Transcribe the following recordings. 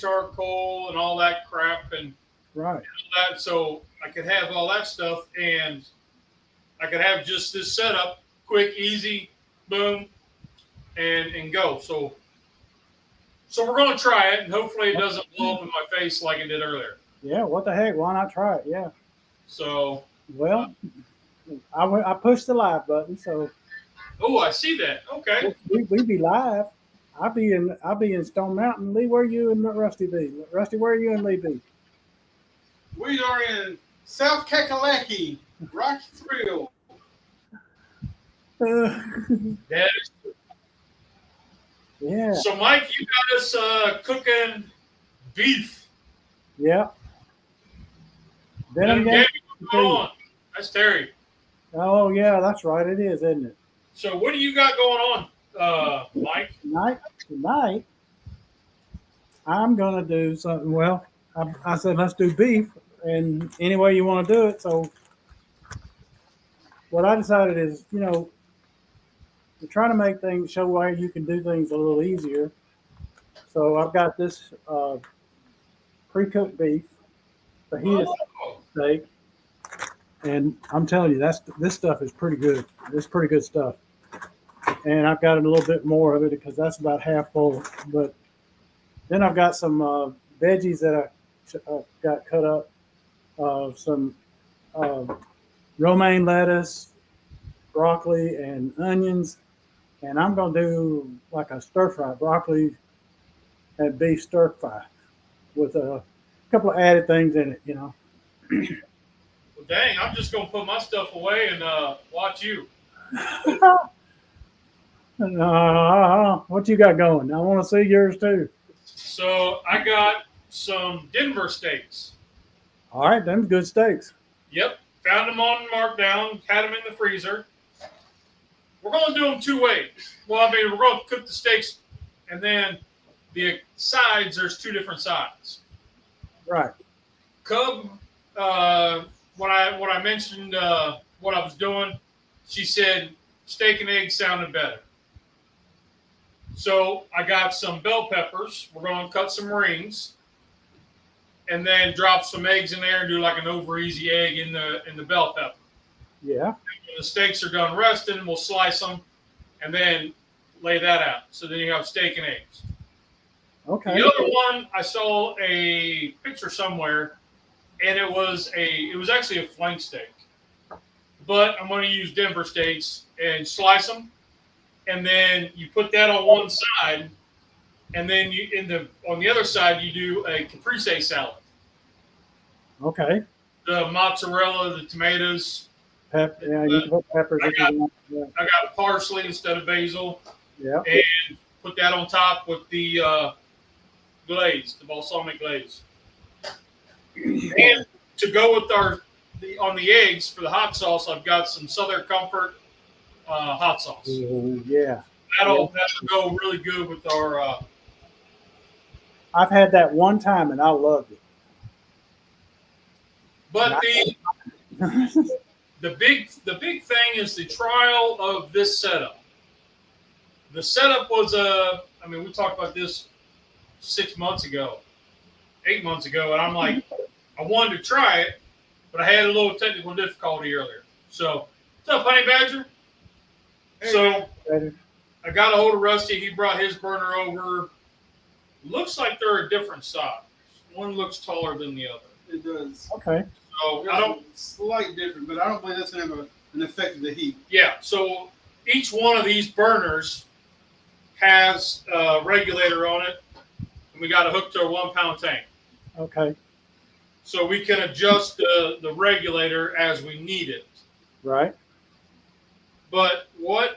charcoal and all that crap and Right. that. So I could have all that stuff and I could have just this setup, quick, easy, boom, and go. So we're going to try it, and hopefully it doesn't blow up in my face like it did earlier. Yeah. What the heck? Why not try it? Yeah. So, uh, Well, I pushed the live button, so oh, I see that. Okay. we be live. I'll be in Stone Mountain. Lee, where you and Rusty be? Rusty, where are you and Lee be? We are in South Kakalaki, Rocky Thrill. That is, Yeah. so, Mike, you got us cooking beef. Yeah. Then, Venom Gabby, game. what's going on? That's Terry. Oh yeah, that's right. It is, isn't it? So, what do you got going on, Mike? Tonight, I'm gonna do something. Well, I said let's do beef, and any way you want to do it. So what I decided is, to try to make things show why you can do things a little easier. So I've got this pre-cooked beef, fajita Oh, steak, and I'm telling you, this stuff is pretty good. It's pretty good stuff. And I've got a little bit more of it because that's about half full. But then I've got some veggies that I got cut up, some uh, romaine lettuce, broccoli, and onions. And I'm going to do like a stir fry, broccoli and beef stir fry with a couple of added things in it. well, dang, I'm just going to put my stuff away and watch you. What you got going? I want to see yours too. So, I got some Denver steaks. All right, them good steaks. Yep, found them on markdown, had them in the freezer. We're going to do them two ways. Well, I mean, we're going to cook the steaks, and then the sides, there's two different sides. Right. Cub, when I mentioned what I was doing, she said steak and eggs sounded better. So I got some bell peppers. We're going to cut some rings, and then drop some eggs in there and do like an over easy egg in the bell pepper. Yeah. When the steaks are done resting, we'll slice them and then lay that out. So then you have steak and eggs. Okay. The other one, I saw a picture somewhere, and it was actually a flank steak. But I'm going to use Denver steaks and slice them, and then you put that on one side, and then on the other side you do a caprese salad. Okay. The mozzarella, the tomatoes. Yeah, you can put peppers if you want. Yeah. I got parsley instead of basil, Yeah. and put that on top with the glaze, the balsamic glaze. And to go with on the eggs for the hot sauce, I've got some Southern Comfort hot sauce. Ooh, yeah. That'll go really good with our. I've had that one time and I loved it. But the big thing is the trial of this setup. The setup was I mean, we talked about this 6 months ago, 8 months ago, and I'm like, I wanted to try it, but I had a little technical difficulty earlier. So, what's up, Honey Badger? Hey, So, man. I got a hold of Rusty. He brought his burner over. Looks like they're a different size. One looks taller than the other. It does. Okay. So, There's I don't. a slight difference, but I don't believe that's going to have an effect of the heat. Yeah, so each one of these burners has a regulator on it, and we got it hooked to a 1 pound tank. Okay. So we can adjust the regulator as we need it. Right. But what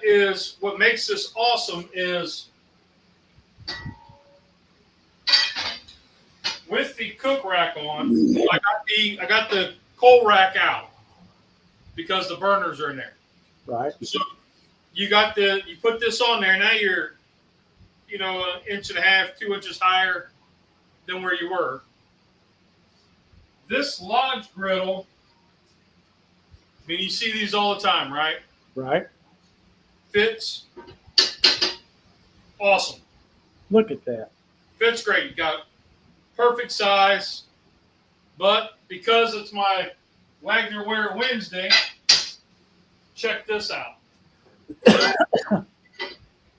makes this awesome is with the cook rack on, I got the coal rack out because the burners are in there. Right. So you put this on there. Now you're, 1.5 inches, 2 inches higher than where you were. This Lodge griddle, I mean, you see these all the time, right? Right. Fits awesome. Look at that. Fits great. You got perfect size. But because it's my Wagner Wear Wednesday, check this out.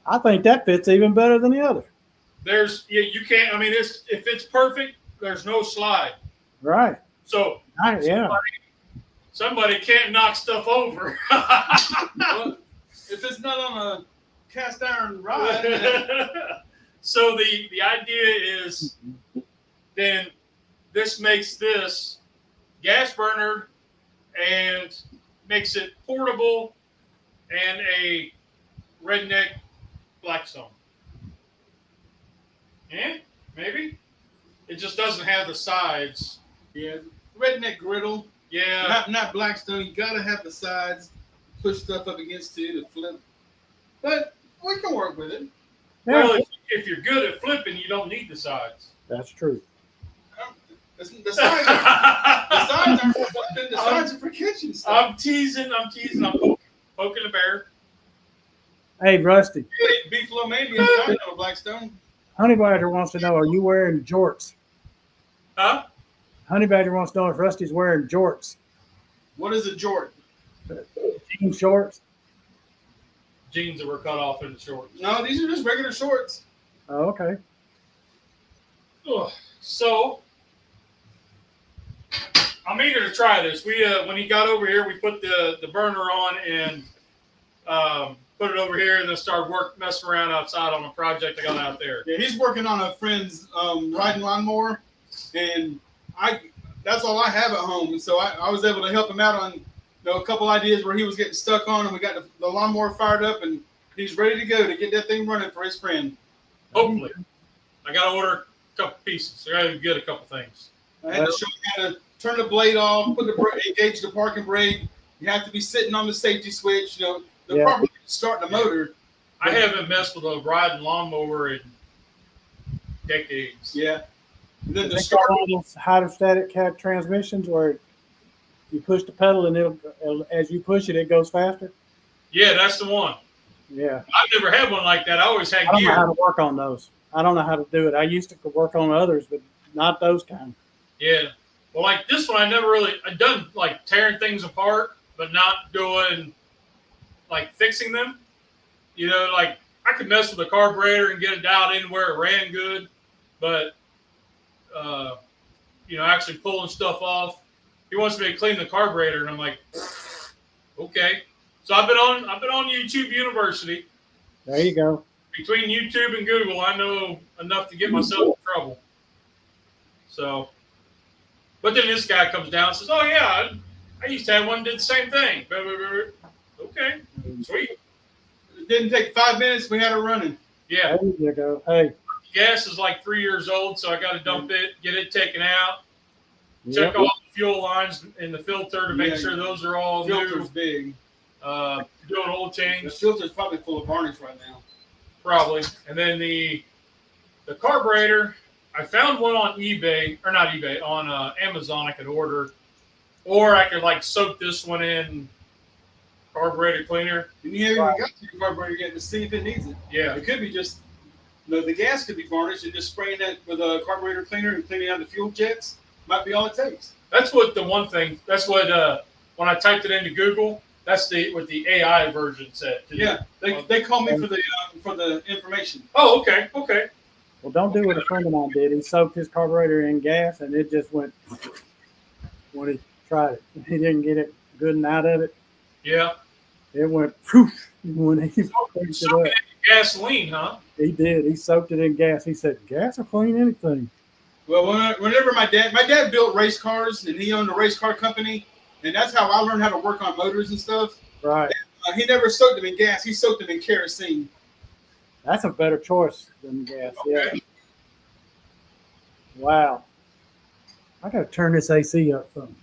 I think that fits even better than the other. You can't. I mean, if it's perfect, there's no slide. Right. So Yeah. somebody can't knock stuff over. Well, if it's not on a cast iron rod, then So the idea is then this makes this gas burner and makes it portable and a redneck Blackstone. Yeah, maybe. It just doesn't have the sides. yeah, redneck griddle, Yeah. not Blackstone. You gotta have the sides, push stuff up against it to flip. But we can work with it. Yeah, Well, if you're good at flipping, you don't need the sides. that's true. The sides are for flipping. The sides are for kitchen stuff. I'm teasing. I'm poking the bear. Hey, Rusty, Beef lo mein being started on a Blackstone. Honey Badger wants to know, are you wearing jorts? Huh? Honey Badger wants to know if Rusty's wearing jorts. What is a jort? Jean shorts? Jeans that were cut off in the shorts. No, these are just regular shorts. Oh, okay. Ugh. So I'm eager to try this. We when he got over here, we put the burner on and put it over here, and then started messing around outside on a project I got out there. Yeah, he's working on a friend's riding lawnmower, and that's all I have at home. And so I was able to help him out on a couple ideas where he was getting stuck on, and we got the lawnmower fired up, and he's ready to go to get that thing running for his friend. Hopefully, I got to order a couple pieces. I got to get a couple things. I had to show him how to turn the blade off, engage the parking brake. You have to be sitting on the safety switch. The Yeah. proper start the motor. I haven't messed with a riding lawnmower in decades. Yeah. And then the They start. got all those hydrostatic transmissions where you push the pedal and as you push it, it goes faster. Yeah, that's the one. Yeah. I've never had one like that. I always had I don't know how gear. to work on those. I don't know how to do it. I used to work on others, but not those kind. Yeah. Well, like this one, I've done like tearing things apart, but not doing like fixing them. Like I could mess with the carburetor and get it dialed in where it ran good, but actually pulling stuff off. He wants me to clean the carburetor, and I'm like, okay. So I've been on YouTube University. There you go. Between YouTube and Google, I know enough to get myself in trouble. So, but then this guy comes down and says, "Oh yeah, I used to have one that did the same thing." Okay, sweet. It didn't take 5 minutes. We had it running. Yeah, There you go. Hey. gas is like 3 years old, so I got to dump it, get it taken out, Yep. check all the fuel lines in the filter to make Yeah. sure those are all Filter's new. big. Do an oil The change, filter's probably full of varnish right now. probably, and then the carburetor. I found one on eBay, or not eBay, on Amazon. I could order, or I could like soak this one in carburetor cleaner. And you haven't even got to your carburetor yet to see if it needs it. Yeah, It could be just the gas could be varnished, and just spraying that with a carburetor cleaner and cleaning out the fuel jets might be all it takes. that's what when I typed it into Google, that's what the AI version said. Yeah, they call me for the information. Oh, okay. Well, don't do what a friend of mine did. He soaked his carburetor in gas, and it just went when he tried it. He didn't get it good and out of it. Yeah. It went poof when he picked it Soak up. it in gasoline, huh? He did. He soaked it in gas. He said, "Gas will clean anything." Well, whenever my dad built race cars, and he owned a race car company, and that's how I learned how to work on motors and stuff. Right. He never soaked them in gas. He soaked them in kerosene. That's a better choice than gas. Yeah. Okay. Wow. I got to turn this AC up some.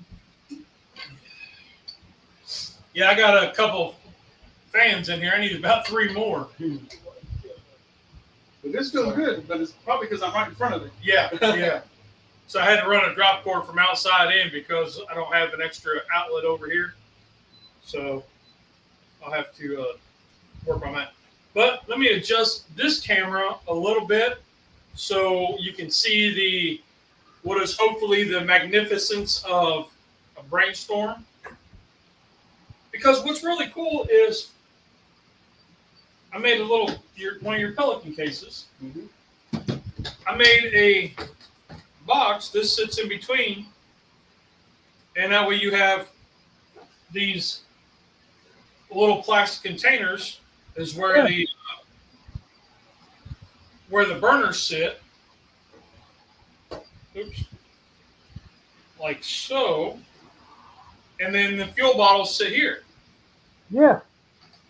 Yeah, I got a couple fans in here. I need about 3 more. But this feels good, but it's probably because I'm right in front of it. Yeah. So I had to run a drop cord from outside in because I don't have an extra outlet over here. So I'll have to work on that. But let me adjust this camera a little bit so you can see what is hopefully the magnificence of a brainstorm. Because what's really cool is I made a little one of your Pelican cases. Mm-hmm. I made a box. This sits in between, and that way you have these little plastic containers is where the burners sit. Oops. Like so. And then the fuel bottles sit here. Yeah.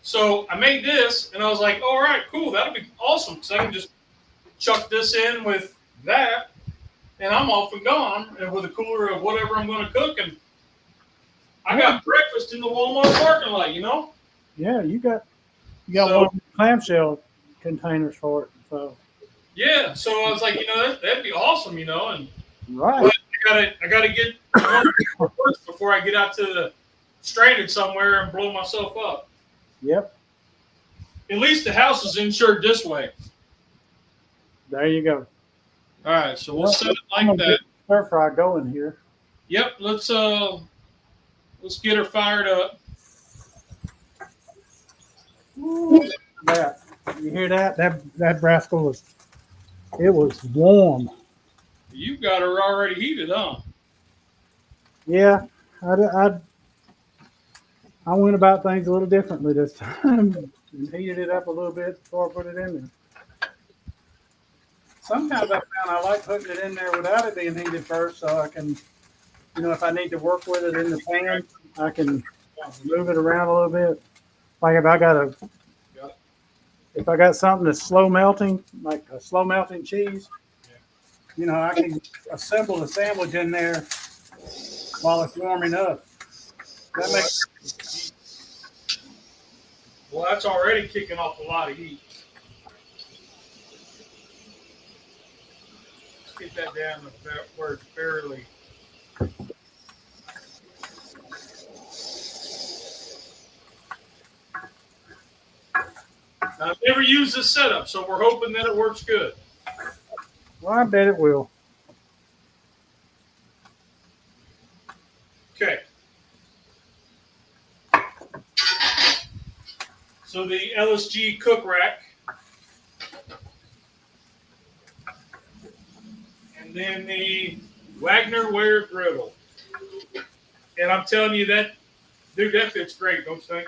So I made this, and I was like, all right, cool, that'll be awesome, because I can just chuck this in with that, and I'm off and gone, and with a cooler of whatever I'm going to cook, and I got breakfast in the Walmart parking lot, you know? Yeah, you got one of the clamshell containers for it. So Yeah, so I was like, that'd be awesome, and right. but I gotta get first before I get out to the stranded somewhere and blow myself up. Yep. At least the house is insured this way. There you go. All right, so we'll set it like that. Stir fry going here. Yep, let's get her fired up. That you hear that? That rascal was warm. You got her already heated, huh? Yeah, I went about things a little differently this time and heated it up a little bit before I put it in there. Sometimes I found I like putting it in there without it being heated first, so I can, if I need to work with it in the pan, I can move it around a little bit. Like if I got something that's slow melting, like a slow melting cheese, I can assemble the sandwich in there while it's warming up. That makes Well, that's already kicking off a lot of heat. Let's get that down to where it's barely. I've never used this setup, so we're hoping that it works good. Well, I bet it will. Okay. So the LSG cook rack. And then the Wagner Ware griddle. And I'm telling you that fits great, don't you think?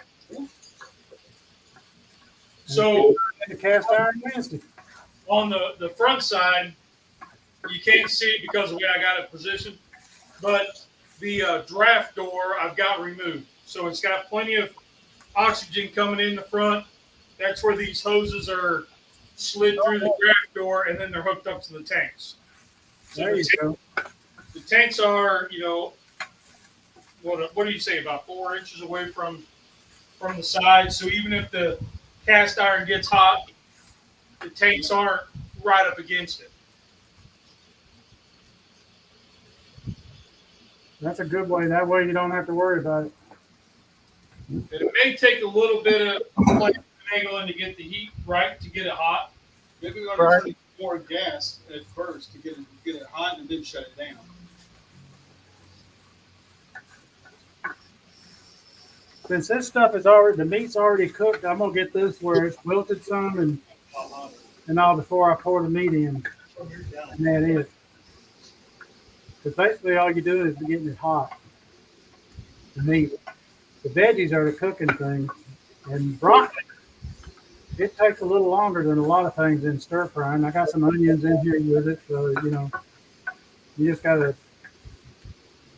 So The cast iron Wednesday. on the front side, you can't see it because of the way I got it positioned, but the draft door I've got removed. So it's got plenty of oxygen coming in the front. That's where these hoses are slid through the draft door, and then they're hooked up to the tanks. So There you go. The tanks are, what do you say, about 4 inches away from the side. So even if the cast iron gets hot, the tanks aren't right up against it. That's a good way. That way you don't have to worry about it. And it may take a little bit of finagling to get the heat right, to get it hot. Maybe we're going to need more gas at first to get it hot and then shut it down. Since this stuff is already, the meat's already cooked, I'm gonna get this where it's wilted some and all before I pour the meat in. And that is. Because basically all you do is getting it hot. The meat. The veggies are the cooking thing. And broccoli, it takes a little longer than a lot of things in stir frying. I got some onions in here with it, so you just gotta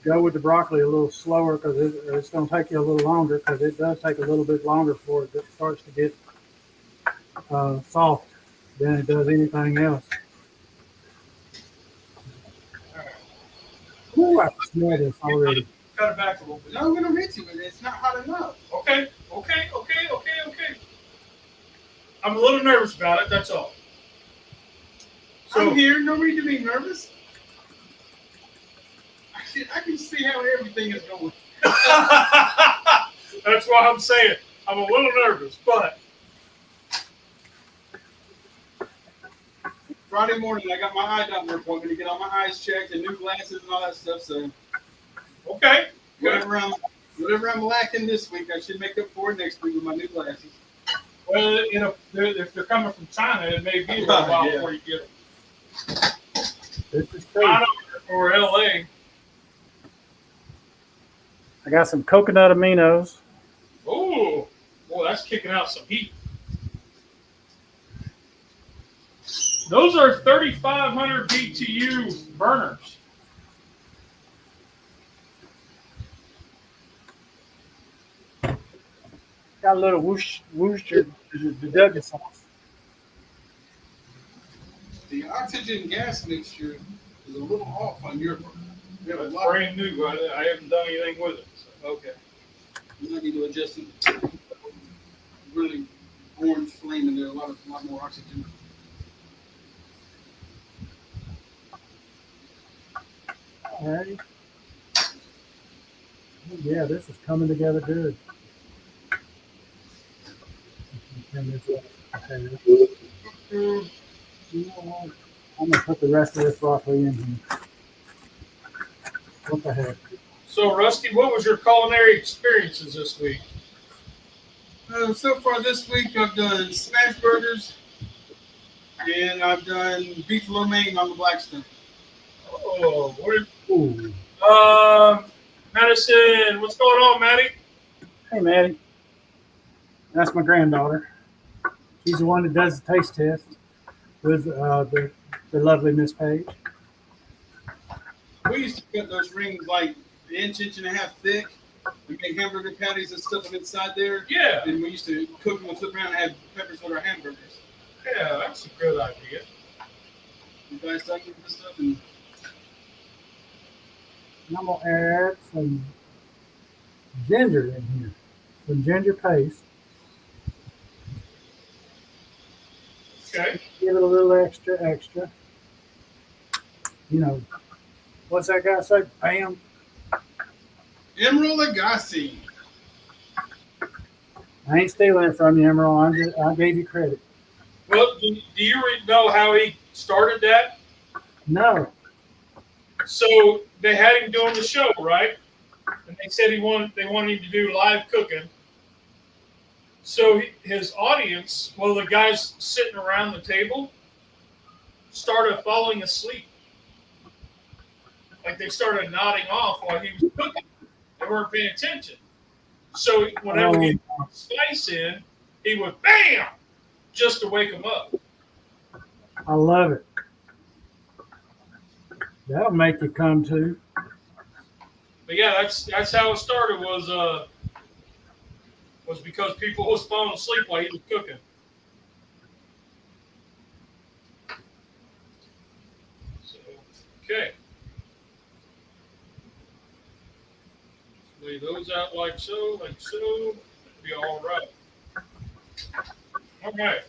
go with the broccoli a little slower because it's going to take you a little longer, because it does take a little bit longer before it starts to get soft than it does anything else. Ooh, I can smell this already. Cut it back a little bit. No, I'm going to rinse it, but it's not hot enough. Okay. I'm a little nervous about it, that's all. So, I'm here. No reason to be nervous. I can see how everything is going. that's why I'm saying I'm a little nervous, but Friday morning, I got my eye doctor appointment to get all my eyes checked and new glasses and all that stuff. So Okay. Good. whatever I'm lacking this week, I should make up for it next week with my new glasses. Well, you know, if they're coming from China, it may be a little while Yeah. before you get them. This is true. China or LA. I got some coconut aminos. Oh, boy, that's kicking out some heat. Those are 3,500 BTU burners. Got a little Worcester, the Douglas sauce. The oxygen gas mixture is a little off on your part. We have a It's lot. brand new. I haven't done anything with it. So. Okay. You might need to adjust it. Really orange flame in there. A lot more oxygen. All right. Yeah, this is coming together good. Turn this up. Okay. You know what? I'm gonna put the rest of this broccoli in here. What the heck? So, Rusty, what was your culinary experiences this week? So far this week, I've done smash burgers and I've done beef lo mein on the Blackstone. Oh, what? Ooh. Madison, what's going on, Maddie? Hey, Maddie. That's my granddaughter. She's the one that does the taste test with the lovely Miss Page. We used to cut those rings like an inch and a half thick. We make hamburger patties and stuff inside there. Yeah, And we used to cook them and flip around and have peppers with our hamburgers. yeah, that's a good idea. You guys talking about this stuff? And And I'm gonna add some ginger in here, some ginger paste. Okay. Give it a little extra. You know, what's that guy say? Bam. Emerald Lagasse. I ain't stealing it from you, Emerald. I gave you credit. Well, do you know how he started that? No. So they had him doing the show, right? And they said they wanted him to do live cooking. So his audience, well, the guys sitting around the table, started falling asleep. Like they started nodding off while he was cooking. They weren't paying attention. So whenever he put spice in, he would bam, just to wake them up. I love it. That'll make you come to. But yeah, that's how it started. Was because people was falling asleep while he was cooking. So, okay. Lay those out like so. Be all right. Okay.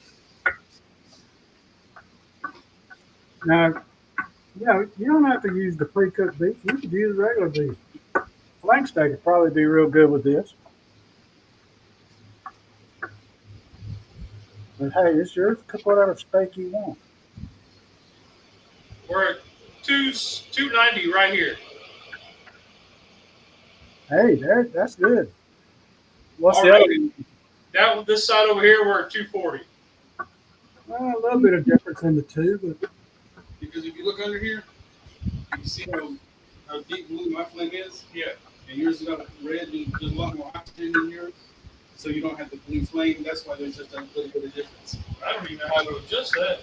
Now, you don't have to use the pre-cooked beef. You could use regular beef. Flank steak would probably be real good with this. But hey, it's yours. Cook whatever steak you want. We're at 290 right here. Hey, that's good. What's All the right. other? This side over here, we're at 240. Well, a little bit of difference in the two, but because if you look under here, you can see how deep blue my flame is. Yeah. And yours is got red. There's a lot more oxygen in yours. So you don't have the blue flame. That's why there's just a little bit of difference. I don't even know how to adjust that.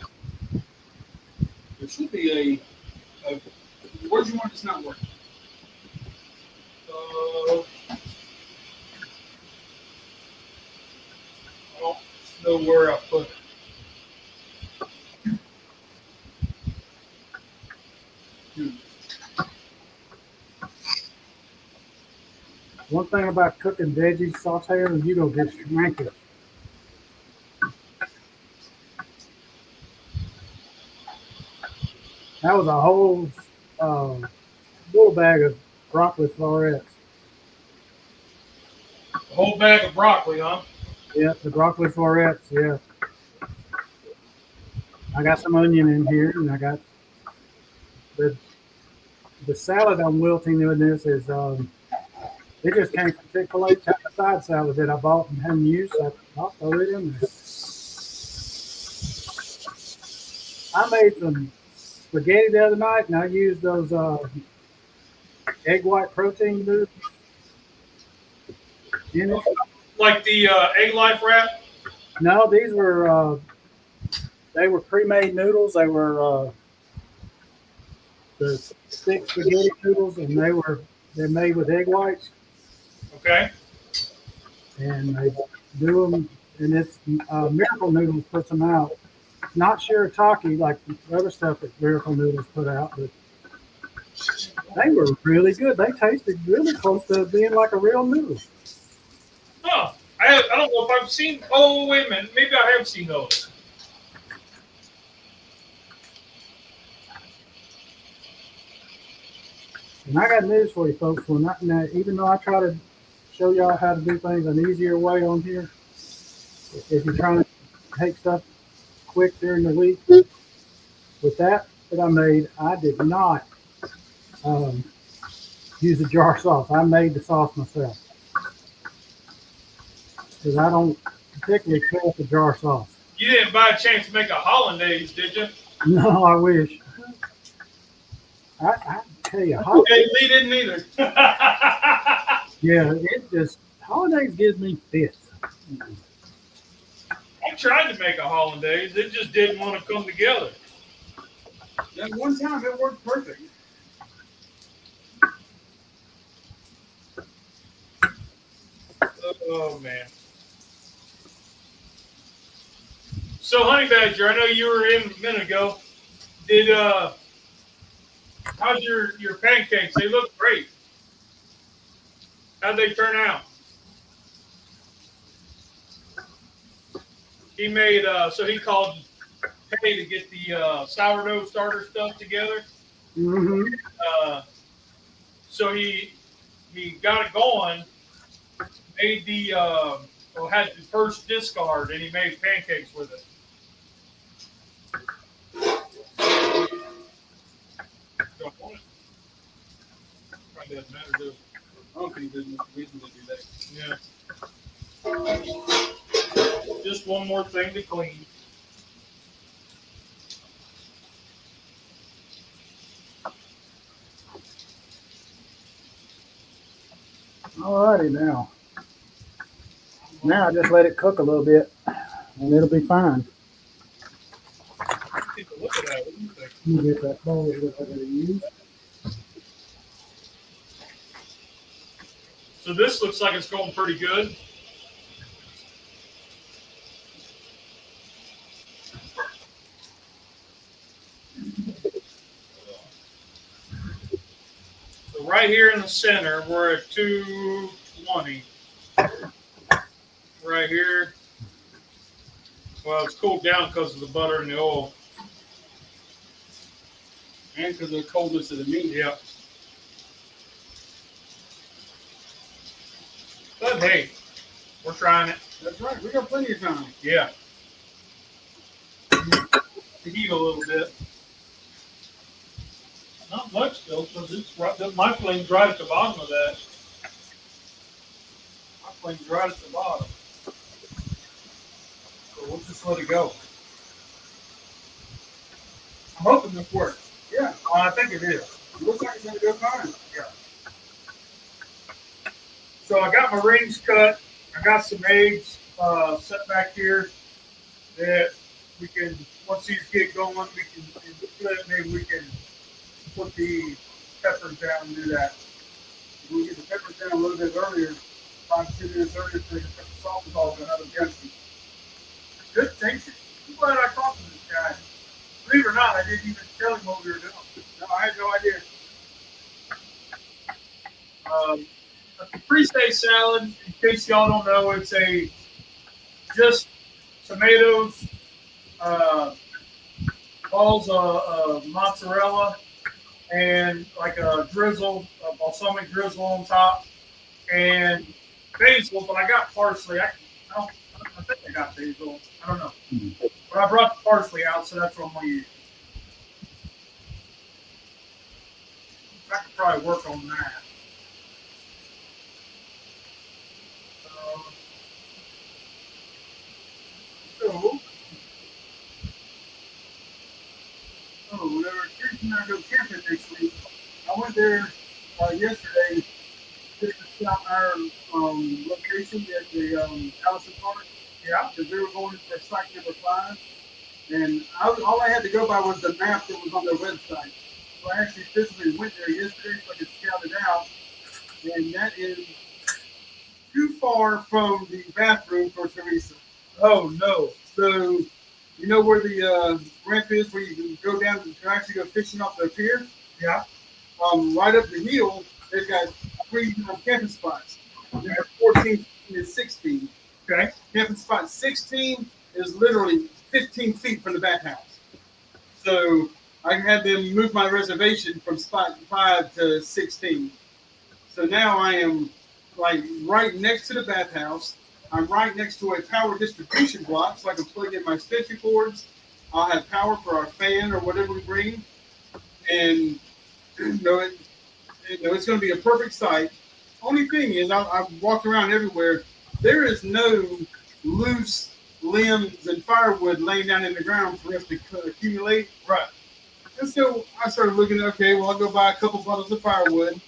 There should be a where'd you want this not working? I don't know where I put it. one thing about cooking veggies, sauteing them, you don't get shrinking. That was a whole little bag of broccoli florets. A whole bag of broccoli, huh? Yeah, the broccoli florets, yeah. I got some onion in here, and I got the salad I'm wilting in this is it just came from Chick-fil-A side salad that I bought and hadn't used. So I'll throw it in there. I made some spaghetti the other night, and I used those egg white protein noodles in it. Like the egg life wrap. No, these were they were pre-made noodles. They were the thick spaghetti noodles, and they're made with egg whites, Okay. and they do them. And it's Miracle Noodles puts them out. Not shirataki like the other stuff that Miracle Noodles put out, but they were really good. They tasted really close to being like a real noodle. Huh. I don't know if I've seen. Oh, wait a minute. Maybe I have seen those. And I got news for you folks. Now, even though I try to show y'all how to do things an easier way on here, if you're trying to take stuff quick during the week, with that I made, I did not use a jar sauce. I made the sauce myself because I don't particularly care for jar sauce. You didn't by a chance make a hollandaise, did you? No, I wish. I tell you, Okay, Lee didn't either. yeah, it just holidays gives me fits. I tried to make a hollandaise. It just didn't want to come together. That one time it worked perfect. Oh man. So Honey Badger, I know you were in a minute ago. Did how's your pancakes? They look great. How'd they turn out? He made so he called Penny to get the sourdough starter stuff together. Mm-hmm. So he got it going, made the had the first discard, and he made pancakes with it. Don't want it. Probably doesn't matter, does it? I don't think there's no reason to do that. Yeah. Just one more thing to clean. Alrighty now. Now I just let it cook a little bit, and it'll be fine. Take a look at that. What do you think? You get that bowl that we're going to use. So this looks like it's going pretty good. So right here in the center, we're at 220. Right here. Well, it's cooled down because of the butter and the oil. And because of the coldness of the meat. Yeah. But hey, we're trying it. That's right. We got plenty of time. Yeah. To heat a little bit. Not much still, because it's right, my flame's right at the bottom of that. My flame's right at the bottom. So we'll just let it go. I'm hoping this works. Yeah. I think it is. It looks like it's going to go fine. Yeah. So I got my rings cut. I got some eggs set back here that we can, once these get going, we can flip. Maybe we can put the peppers down and do that. We'll get the peppers down a little bit earlier, 5-10 minutes earlier, so the salt is all going to have a guessing. Good thinking. I'm glad I talked to this guy. Believe it or not, I didn't even tell him what we were doing. No, I had no idea. A caprese salad, in case y'all don't know, it's just tomatoes, balls of mozzarella, and like a drizzle, a balsamic drizzle on top, and basil. But I got parsley. I think I got basil. I don't know. But I brought the parsley out, so that's what I'm gonna use. I could probably work on that. So, whenever Chris and I go camping next week, I went there yesterday just to scout our location at the Allison Park. Yeah, because we were going for site number 5. And all I had to go by was the map that was on their website. So I actually physically went there yesterday so I could scout it out. And that is too far from the bathroom for Teresa. Oh, no. So, you know where the ramp is where you can go down and actually go fishing off the pier? Yeah. Right up the hill, they've got 3 camping spots. They're 14 and 16. Okay. Camping spot 16 is literally 15 feet from the bathhouse. So I had them move my reservation from spot 5 to 16. So now I am like right next to the bathhouse. I'm right next to a power distribution block, so I can plug in my extension cords. I'll have power for our fan or whatever we bring, and it's going to be a perfect site. Only thing is, I've walked around everywhere. There is no loose limbs and firewood laying down in the ground for us to accumulate. Right. And so I started looking. Okay, well, I'll go buy a couple bundles of firewood.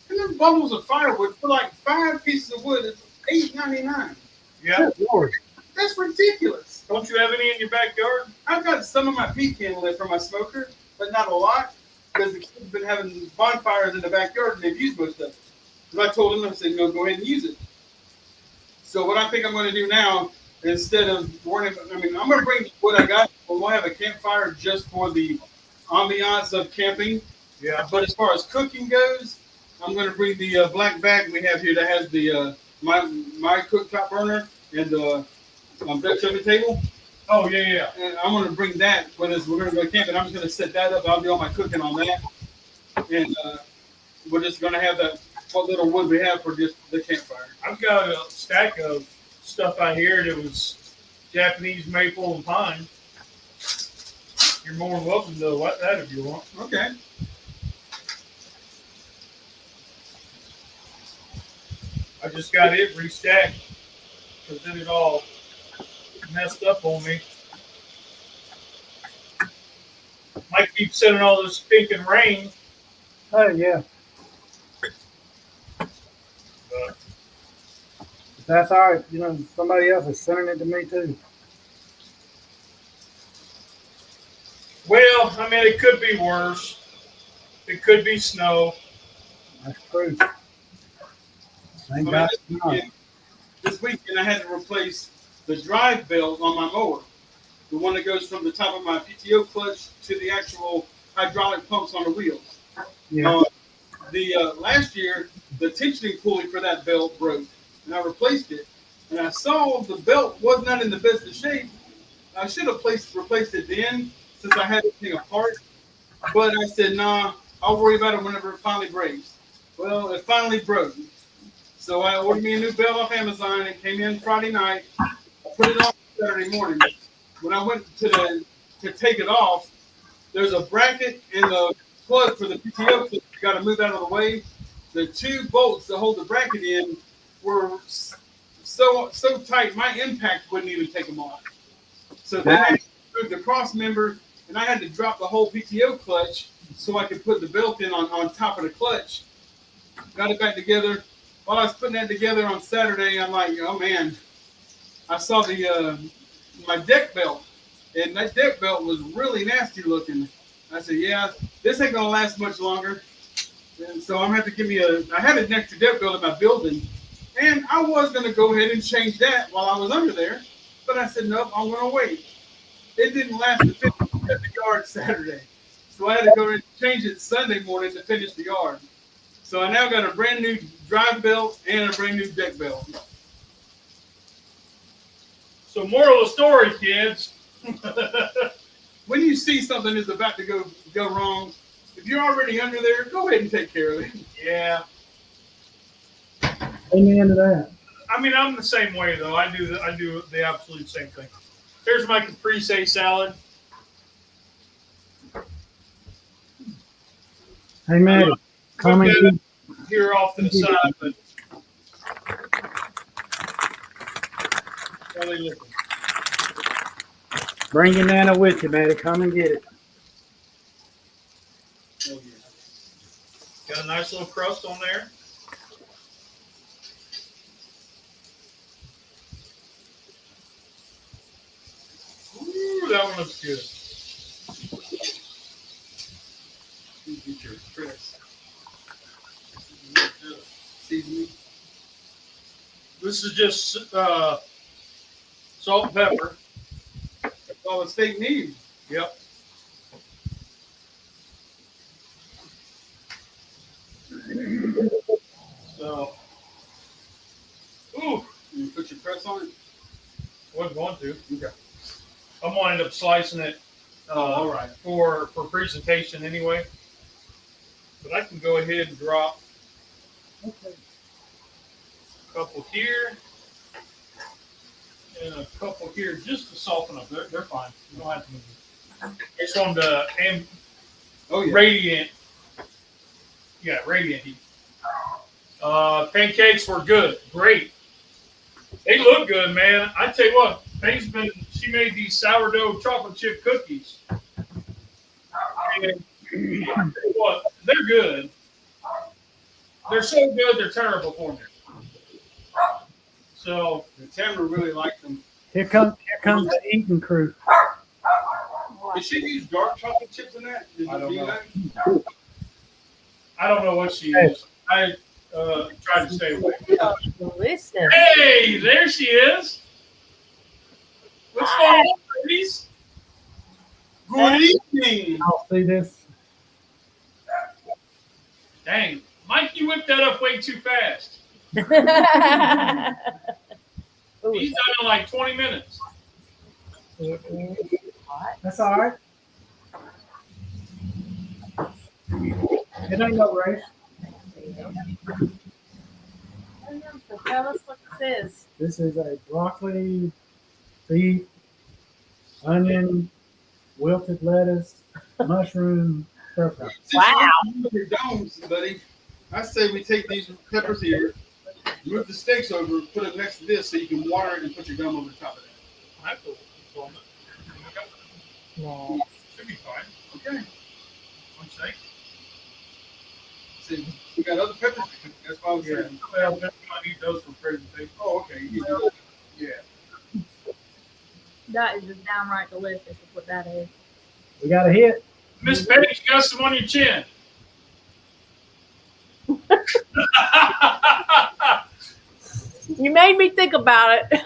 And then bundles of firewood for like 5 pieces of wood is $8.99. Yeah. Good Lord. That's ridiculous. Don't you have any in your backyard? I've got some of my pecan left from my smoker, but not a lot, because the kids have been having bonfires in the backyard and they've used most of it. So I told them, I said, no, go ahead and use it. So what I think I'm going to do now, instead of worrying, I'm going to bring what I got. We'll have a campfire just for the ambiance of camping. Yeah. But as far as cooking goes, I'm going to bring the black bag we have here that has the my cooktop burner and the Dutch oven table. Oh, yeah. And I'm going to bring that with us. We're going to go camping. I'm just going to set that up. I'll do all my cooking on that. And we're just going to have that what little wood we have for just the campfire. I've got a stack of stuff out here that was Japanese maple and pine. You're more than welcome to light that if you want. Okay. I just got it restacked because then it all messed up on me. Might keep sending all this stinking rain. Oh, yeah. But That's all right. You know, somebody else is sending it to me, too. well, it could be worse. It could be snow. That's true. Thank I God. mean, this weekend I had to replace the drive belt on my mower, the one that goes from the top of my PTO clutch to the actual hydraulic pumps on the wheels. Yeah. Last year, the tensioning pulley for that belt broke, and I replaced it. And I saw the belt was not in the best of shape. I should have replaced it then, since I had everything apart. But I said, nah, I'll worry about it whenever it finally breaks. Well, it finally broke. So I ordered me a new belt off Amazon. It came in Friday night. I put it on Saturday morning. When I went to take it off, there's a bracket and the plug for the PTO clip. You got to move out of the way. The 2 bolts that hold the bracket in were so tight, my impact wouldn't even take them off. So then I had to move the cross member, and I had to drop the whole PTO clutch so I could put the belt in on top of the clutch. Got it back together. While I was putting that together on Saturday, I'm like, oh man, I saw my deck belt, and that deck belt was really nasty looking. I said, yeah, this ain't gonna last much longer. And so I'm gonna have to give me I had a next to deck belt in my building, and I was gonna go ahead and change that while I was under there, but I said, nope, I'm gonna wait. It didn't last to finish at the yard Saturday. So I had to go and change it Sunday morning to finish the yard. So I now got a brand new drive belt and a brand new deck belt. So moral of the story, kids. When you see something is about to go wrong, if you're already under there, go ahead and take care of it. Yeah. Amen to that. I'm the same way though. I do the absolute same thing. Here's my caprese salad. Hey, Maddie, come and Put eat. that here off to the side, but how they looking? Bring your nana with you, Maddie. Come and get it. Oh, yeah. Got a nice little crust on there. Ooh, that one looks good. Get your Chris. Seasoning. This is just salt and pepper. That's all the steak needs. Yep. So, ooh, You put your press on it. wasn't going to. Okay. I'm gonna end up slicing it. All right. For presentation anyway. But I can go ahead and drop a couple here and a couple here just to soften up. They're fine. You don't have to move them. It's on the Oh yeah. radiant. Yeah, radiant heat. Pancakes were good. Great. They look good, man. I tell you what, she made these sourdough chocolate chip cookies. And what? They're good. They're so good, they're terrible for me. So The Tamara really liked them. Here comes the eating crew. Did she use dark chocolate chips in that? Did I don't you know. that? I don't know what she is. I tried to stay away. Delicious. Hey, there she is. What's going on, ladies? Good evening. I'll see this. Dang, Mike, you whipped that up way too fast. Ooh, He's done it in like 20 minutes. it is hot. That's all right. It ain't no race. So tell us what this is. This is a broccoli, beef, onion, wilted lettuce, mushroom, stir fry. Since Wow. you move your domes, buddy, I say we take these peppers here, move the steaks over, put it next to this so you can water it and put your dome over the top of that. I feel it. No. Should be fine. Okay. One steak. See, we got other peppers. That's why I was Yeah. saying. Well, then I need those for presentation. Oh, okay. You can do that. Yeah. That is just downright delicious, is what that is. We got a hit. Miss Page, you got some on your chin. You made me think about it.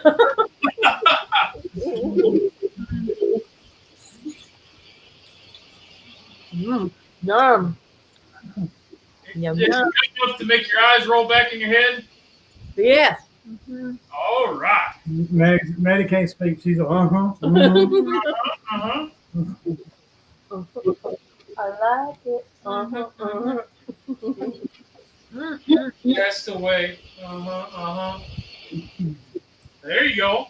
Yum. Yum, Is it yum. good enough to make your eyes roll back in your head? Yes. Mm-hmm. All right. Maddie can't speak. She's a uh-huh. Uh-huh. I like it. Uh-huh. That's the way. Uh-huh. There you go.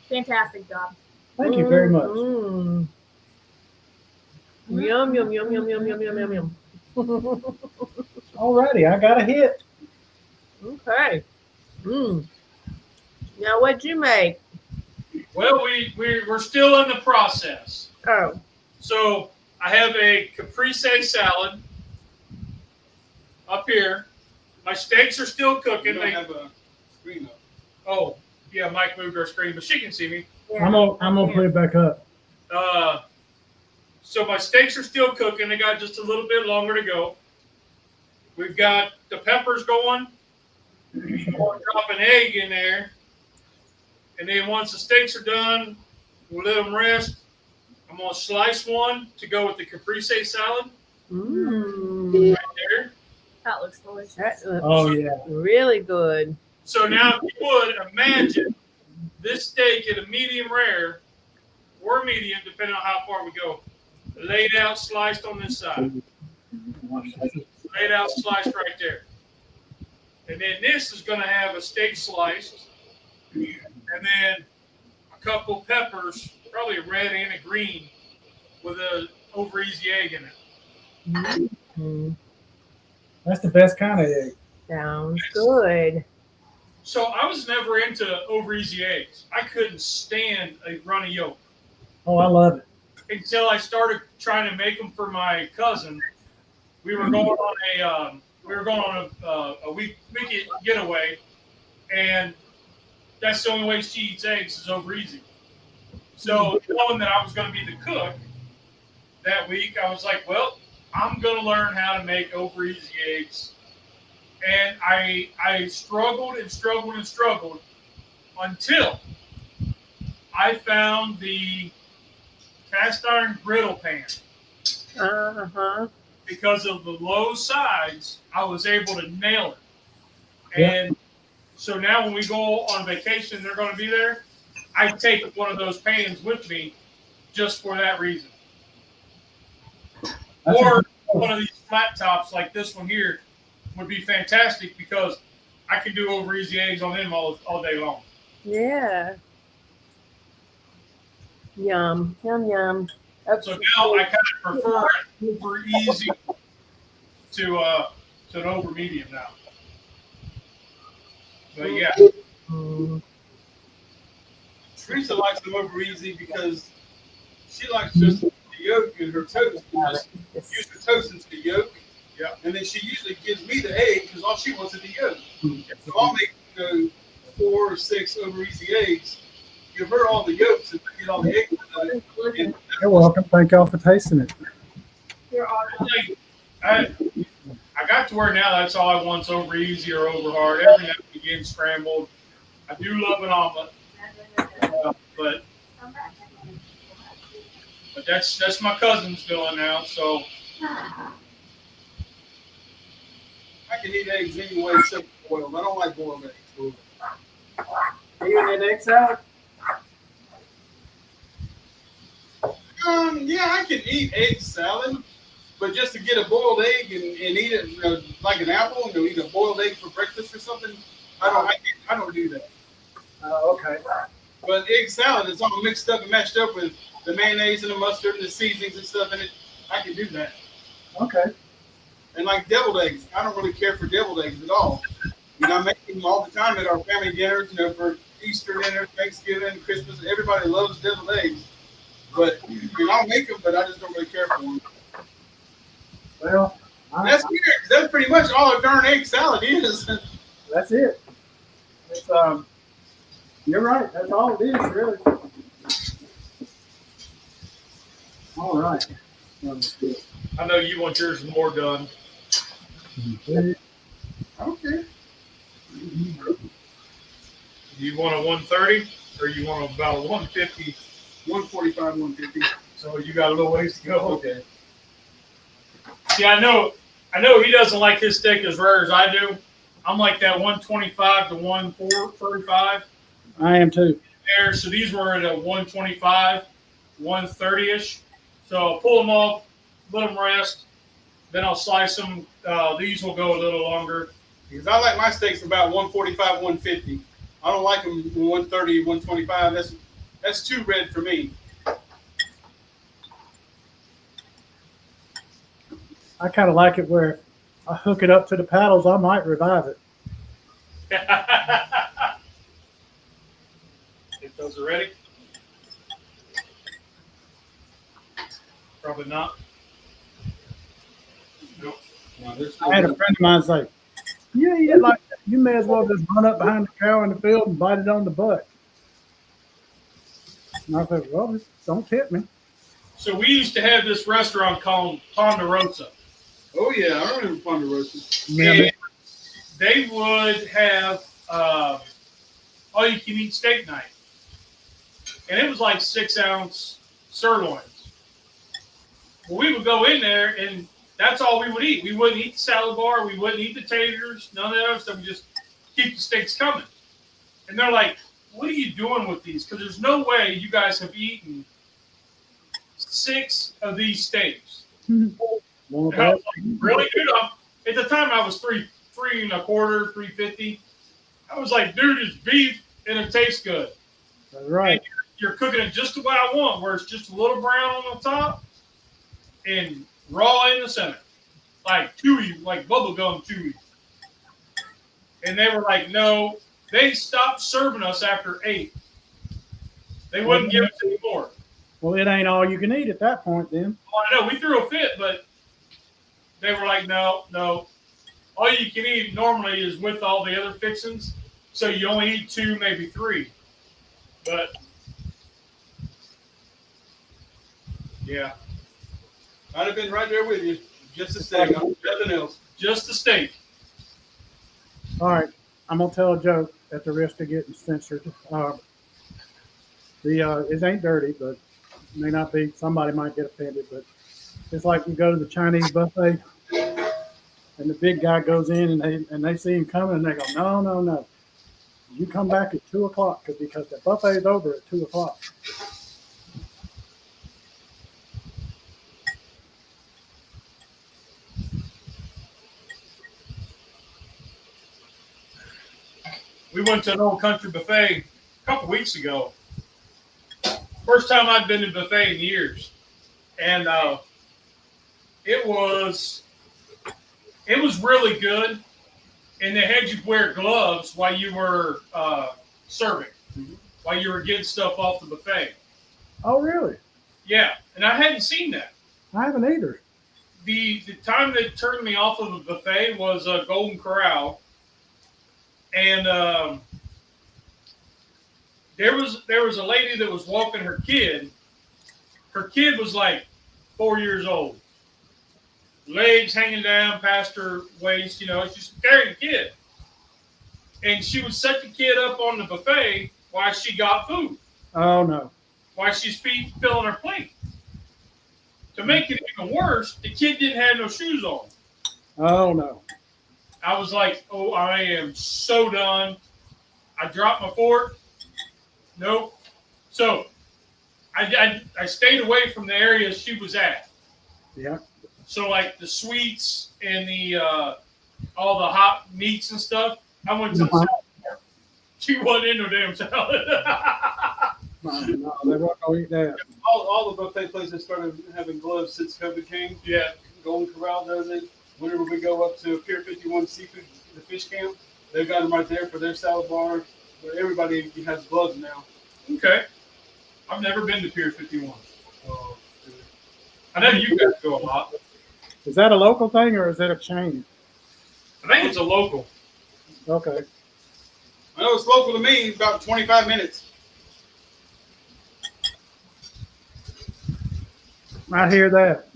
Fantastic job. Thank you very much. Mm. Yum, yum, yum, yum, yum, yum, yum, yum, yum. Alrighty, I got a hit. Okay. Now, what'd you make? Well, we're still in the process. Oh. So I have a caprese salad up here. My steaks are still You cooking. don't have a screen up. Oh, yeah, Mike moved our screen, but she can see me. I'm gonna put it back up. So my steaks are still cooking. They got just a little bit longer to go. We've got the peppers going. I'm going to drop an egg in there. And then once the steaks are done, we'll let them rest. I'm going to slice one to go with the caprese salad right there. That looks delicious. That looks Oh yeah. really good. So now if you would imagine this steak at a medium rare or medium, depending on how far we go, laid out, sliced on this side. Laid out, sliced right there. And then this is going to have a steak sliced, and then a couple peppers, probably a red and a green, with a over easy egg in it. Mm, That's the best kind of egg. sounds good. So I was never into over easy eggs. I couldn't stand a runny yolk Oh, I love it. until I started trying to make them for my cousin. We were going on a week getaway, and that's the only way she eats eggs is over easy. So knowing that I was going to be the cook that week, I was like, well, I'm going to learn how to make over easy eggs. And I struggled and struggled and struggled until I found the cast iron griddle pan. Uh-huh. Because of the low sides, I was able to nail it. Yeah. And so now when we go on vacation, they're going to be there. I take one of those pans with me just for that reason. That's Or a- one of these flat tops like this one here would be fantastic because I can do over easy eggs on them all day long. Yeah. Yum, yum, yum. So now I kind of prefer an over easy to an over medium now. But yeah, Mm, Teresa likes them over easy because she likes just the yolk in her toast. And just this- use the toast into the yolk. Yeah. And then she usually gives me the egg because all she wants is the yolk. So I'll make 4 or 6 over easy eggs. Give her all the yolks and I get all the eggs. And You're welcome. Thank y'all for tasting it. You're awesome. I got to where now that's all I want's over easy or over hard. Every now and again scrambled. I do love an omelet, but that's my cousin's doing now. So I can eat eggs anyway except boiled. I don't like boiled eggs. Are you in an egg salad? Yeah, I can eat egg salad, but just to get a boiled egg and eat it like an apple and eat a boiled egg for breakfast or something, I don't do that. Oh, okay. But egg salad is all mixed up and matched up with the mayonnaise and the mustard and the seasonings and stuff in it. I can do that. Okay. And like deviled eggs, I don't really care for deviled eggs at all. I make them all the time at our family dinners, for Easter dinner, Thanksgiving, Christmas. Everybody loves deviled eggs. But I'll make them, but I just don't really care for them. Well, That's weird. 'Cause that's pretty much all a darn egg salad is. that's it. It's you're right. That's all it is, really. All right. I know you want yours more done. I don't care. Do you want a 130 or you want about a 150? 145, 150. So you got a little ways to go. Okay. See, I know he doesn't like his steak as rare as I do. I'm like that 125 to 145 I am too. there. So these were at a 125, 130-ish. So I'll pull them off, let them rest. Then I'll slice them. These will go a little longer. Because I like my steaks about 145, 150. I don't like them 130, 125. That's too red for me. I kind of like it where I hook it up to the paddles. I might revive it. If those are ready. Probably not. Nope. No, there's I had a friend of mine say, "You eat it like that. You may as well just run up behind the cow in the field and bite it on the butt." And I said, "Well, just don't tip me." So we used to have this restaurant called Ponderosa. Oh, yeah. I remember Ponderosa. And they would have all you can eat steak night. And it was like 6-ounce sirloins. Well, we would go in there and that's all we would eat. We wouldn't eat the salad bar. We wouldn't eat the taters. None of that other stuff. We just keep the steaks coming. And they're like, what are you doing with these? Because there's no way you guys have eaten 6 of these steaks. Well, And I was like, really, dude? At the time, I was three and a quarter, 350. I was like, dude, it's beef and it tastes good. that's right. you're cooking it just the way I want, where it's just a little brown on the top and raw in the center, like chewy, like bubblegum chewy. And they were like, no. They stopped serving us after 8. They wouldn't give us any more. Well, it ain't all you can eat at that point then. Well, I know we threw a fit, but they were like, no. All you can eat normally is with all the other fixings, so you only eat 2, maybe 3. But yeah, I'd have been right there with you. Just a steak, nothing else. just the steak. All right, I'm gonna tell a joke at the risk of getting censored. It ain't dirty, but may not be. Somebody might get offended, but it's like you go to the Chinese buffet, and the big guy goes in, and they see him coming, and they go, no, you come back at 2:00 because the buffet is over at 2:00. We went to an old country buffet a couple weeks ago. First time I'd been to a buffet in years, and it was really good. And they had you wear gloves while you were serving, while you were getting stuff off the buffet. Oh, really? Yeah, and I hadn't seen that. I haven't either. The time they turned me off of the buffet was Golden Corral, and there was a lady that was walking her kid. Her kid was like 4 years old, legs hanging down past her waist. She's carrying a kid, and she would set the kid up on the buffet while she got food, Oh no. while she's filling her plate. To make it even worse, the kid didn't have no shoes on. Oh no. I was like, oh, I am so done. I dropped my fork. Nope. So I stayed away from the area she was at. Yeah. So like the sweets and the all the hot meats and stuff, I went to the salad bar. She wasn't in no damn salad. No, they weren't gonna eat that. All the buffet places started having gloves since COVID came. Yeah. Golden Corral does it. Whenever we go up to Pier 51 Seafood, the fish camp, they've got them right there for their salad bar. But everybody has gloves now. Okay. I've never been to Pier 51. I know you guys go a lot. Is that a local thing or is it a chain? I think it's a local. Okay. I know it's local to me, about 25 minutes. I hear that.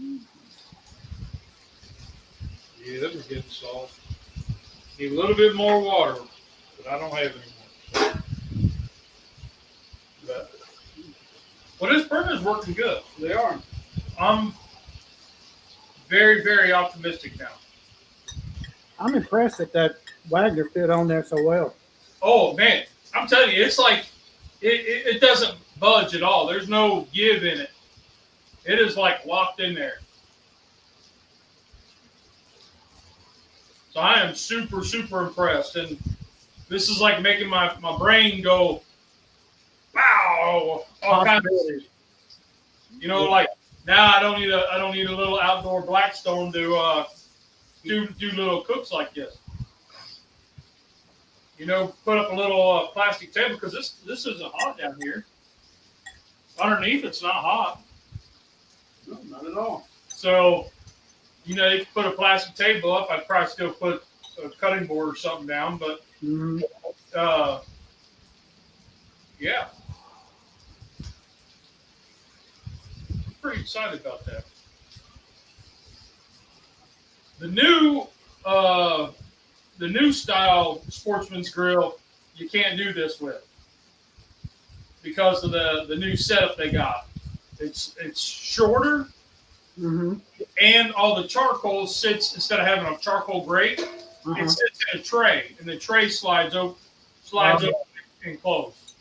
Yeah, that was getting soft. Need a little bit more water, but I don't have any more. Well, this burner's working good. They are. I'm very, very optimistic now. I'm impressed that Wagner fit on there so well. Oh man, I'm telling you, it's like it doesn't budge at all. There's no give in it. It is like locked in there. So I am super, super impressed, and this is like making my brain go, wow, all kinds of, like now I don't need a little outdoor Blackstone to do little cooks like this. Put up a little plastic table because this isn't hot down here. Underneath it's not hot. No, not at all. So, you could put a plastic table up. I'd probably still put a cutting board or something down, but yeah. Pretty excited about that. The new style Sportsman's Grill, you can't do this with because of the new setup they got. It's shorter, and all the charcoal sits, instead of having a charcoal grate, it sits in a tray, and the tray slides open and closed.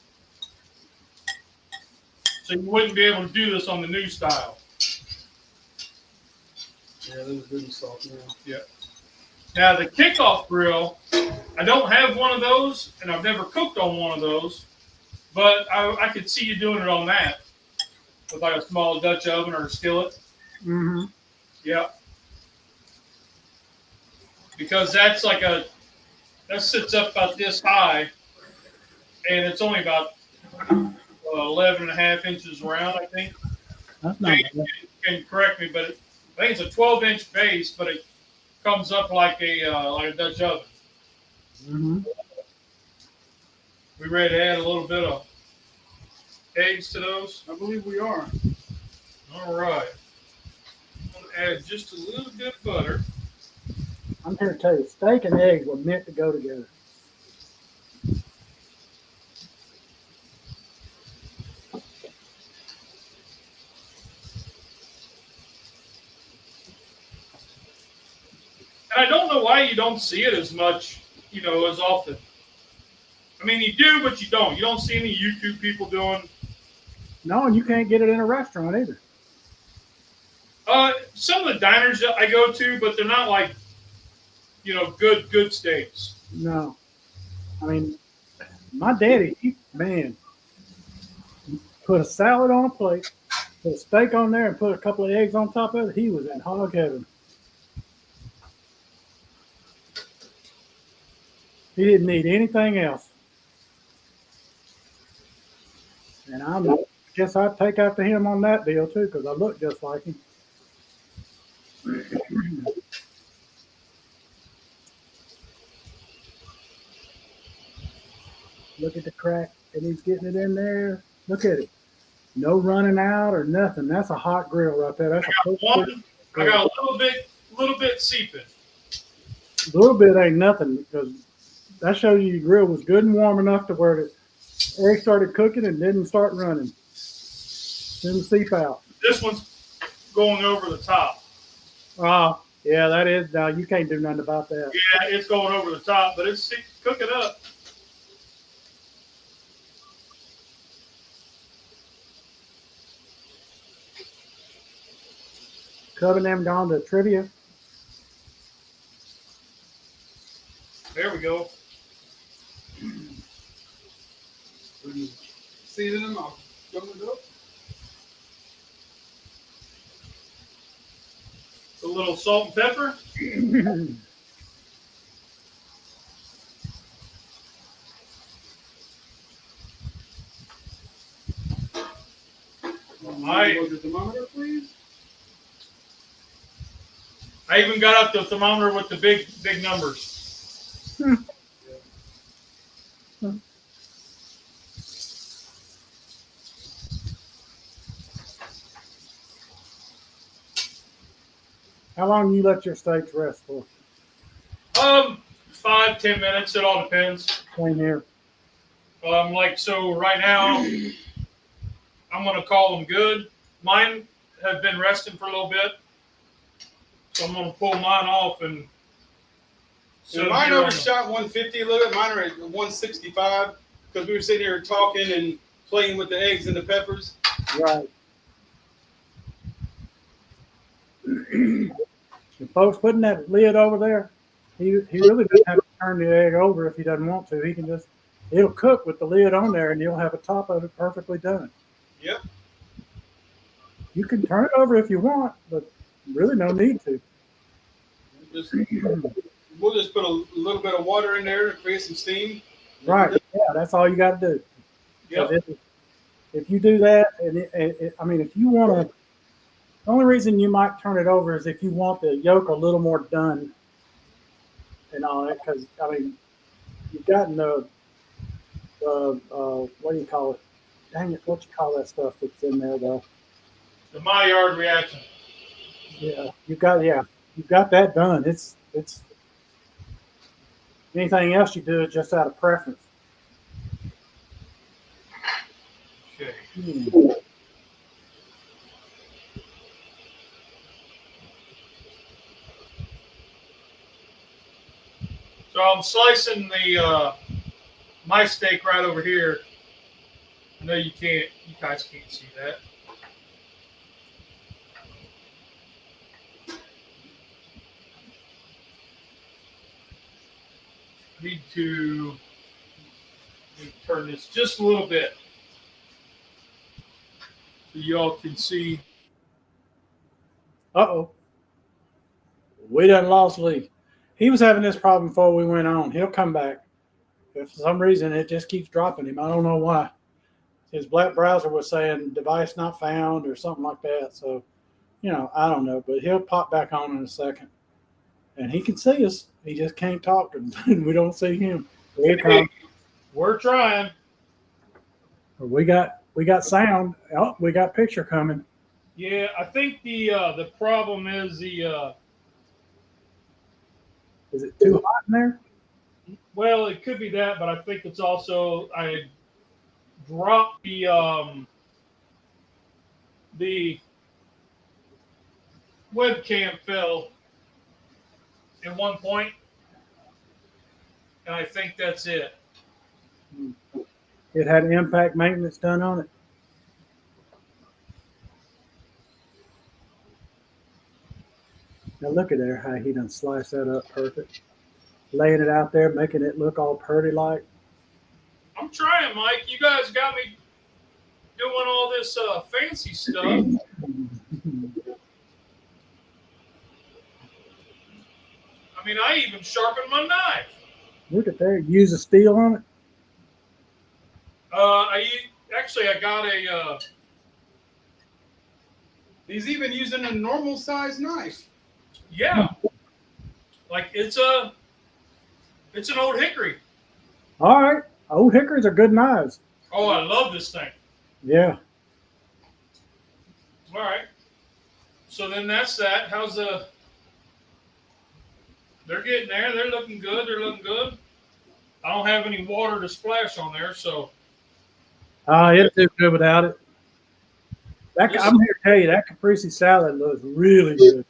So you wouldn't be able to do this on the new style. Yeah, that was really soft now. Yeah. Now the kickoff grill, I don't have one of those, and I've never cooked on one of those, But I could see you doing it on that with like a small Dutch oven or a skillet. Mm-hmm. Yeah. Because that's like that sits up about this high, and it's only about 11 and a half inches around, I think. That's not bad. Can correct me, but I think it's a 12-inch base, but it comes up like a Dutch oven. Mm-hmm. We ready to add a little bit of eggs to those? I believe we are. All right. I'm going to add just a little bit of butter. I'm here to tell you, steak and eggs were meant to go together. And I don't know why you don't see it as much, as often. I mean, you do, but you don't. You don't see any YouTube people doing. No, and you can't get it in a restaurant either. Some of the diners that I go to, but they're not like, good steaks. No. I mean, my daddy, man, put a salad on a plate, put a steak on there, and put a couple of eggs on top of it. He was in hog heaven. He didn't need anything else. And I guess I'd take after him on that deal too, because I look just like him. Look at the crack, and he's getting it in there. Look at it. No running out or nothing. That's a hot grill right there. That's a I got a little bit seeping. A little bit ain't nothing, because that shows you your grill was good and warm enough to where the egg started cooking and didn't start running. Didn't seep out. This one's going over the top. Yeah, that is. Now you can't do nothing about that. Yeah, it's going over the top, but it's cooking up. Covering them down to trivia. There we go. Season them off. A little salt and pepper. Go to the thermometer, please. I even got out the thermometer with the big numbers. How long do you let your steaks rest for? 5-10 minutes. It all depends. Same here. So right now, I'm gonna call them good. Mine have been resting for a little bit, so I'm gonna pull mine off and. So mine overshot 150 a little bit. Mine are at 165 because we were sitting here talking and playing with the eggs and the peppers. Right. The folks putting that lid over there, he really doesn't have to turn the egg over if he doesn't want to. He can just, it'll cook with the lid on there and you'll have a top of it perfectly done. Yep. You can turn it over if you want, but really no need to. We'll just put a little bit of water in there to create some steam. Right. Yeah, that's all you got to do. Yep. If you do that, and if you want to, the only reason you might turn it over is if you want the yolk a little more done and all that, because you've gotten the what do you call it? Dang it, what you call that stuff that's in there though? The Maillard reaction. Yeah, you've got that done. It's anything else you do is just out of preference. Okay. So I'm slicing my steak right over here. I know you guys can't see that. Need to turn this just a little bit. so y'all can see. Uh-oh. We done lost Lee. He was having this problem before we went on. He'll come back. If for some reason it just keeps dropping him, I don't know why. His black browser was saying device not found or something like that. So, I don't know, but he'll pop back on in a second. And he can see us. He just can't talk, and we don't see him. Here he comes. We're trying. We got sound. Oh, we got picture coming. Yeah, I think the problem is Is it too hot in there? well, it could be that, but I think it's also I dropped the webcam fell at one point, and I think that's it. It had impact maintenance done on it. Now look at there how he done sliced that up perfect. Laying it out there, making it look all pretty like. I'm trying, Mike. You guys got me doing all this fancy stuff. I mean, I even sharpened my knife. Look at there. Use a steel on it. I got a. He's even using a normal size knife. Yeah, like it's an old hickory. All right. Old hickories are good knives. Oh, I love this thing. Yeah. All right. So then that's that. How's the? They're getting there. They're looking good. I don't have any water to splash on there, so. It'll do good without it. I'm here to tell you that caprese salad looks really good.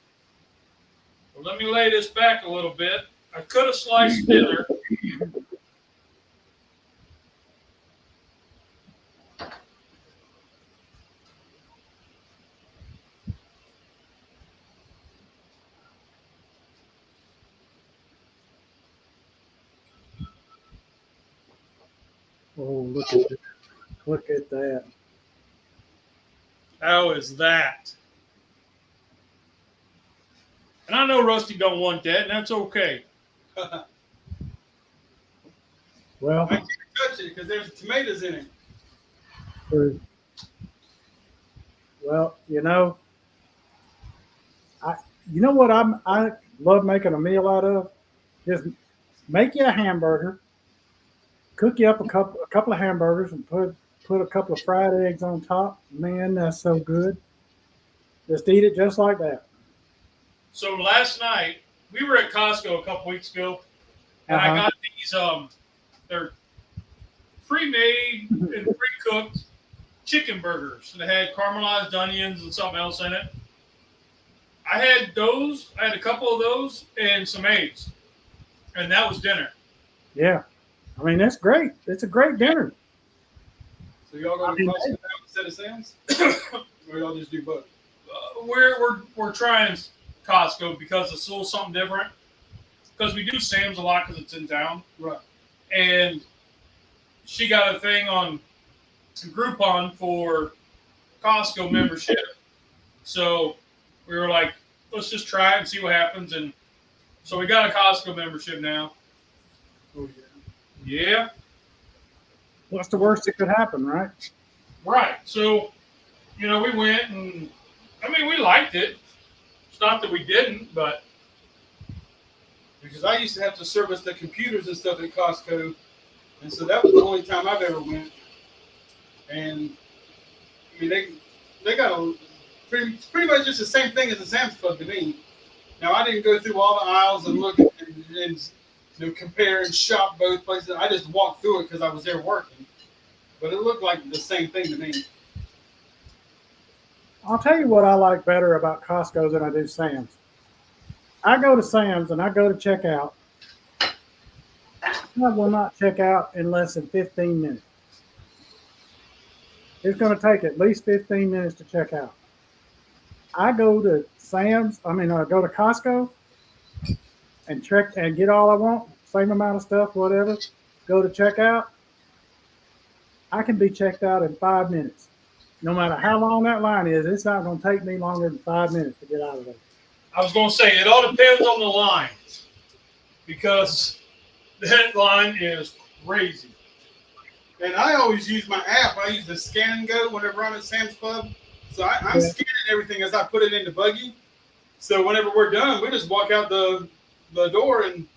Well, let me lay this back a little bit. I could have sliced thinner. Oh, look at that. Look at that. How is that? And I know Rusty don't want that, and that's okay. Well, I can't touch it because there's tomatoes in it. Well, you know what I love making a meal out of? Just make you a hamburger, cook you up a couple of hamburgers, and put a couple of fried eggs on top. Man, that's so good. Just eat it just like that. So last night we were at Costco a couple weeks ago, and I got these they're pre-made and pre-cooked chicken burgers. And they had caramelized onions and something else in it. I had those. I had a couple of those and some eggs, and that was dinner. Yeah, I mean that's great. It's a great dinner. So y'all go to Costco now instead of Sam's, or y'all just do both? We're trying Costco because it's a little something different. Because we do Sam's a lot because it's in town. Right. And she got a thing on Groupon for Costco membership. So we were like, let's just try it and see what happens. And so we got a Costco membership now. Oh yeah. Yeah. What's the worst that could happen, right? Right. So, we went and, we liked it. It's not that we didn't, but. Because I used to have to service the computers and stuff at Costco, and so that was the only time I've ever went. And they got pretty much just the same thing as the Sam's Club to me. Now I didn't go through all the aisles and look and compare and shop both places. I just walked through it because I was there working. But it looked like the same thing to me. I'll tell you what I like better about Costco than I do Sam's. I go to Sam's and I go to check out. I will not check out in less than 15 minutes. It's going to take at least 15 minutes to check out. I go to go to Costco and check and get all I want, same amount of stuff, whatever. Go to checkout. I can be checked out in 5 minutes. no matter how long that line is, it's not going to take me longer than 5 minutes to get out of there. I was going to say it all depends on the line because that line is crazy. And I always use my app. I use the Scan and Go whenever I'm at Sam's Club. So I'm Yeah. scanning everything as I put it in the buggy. So whenever we're done, we just walk out the door and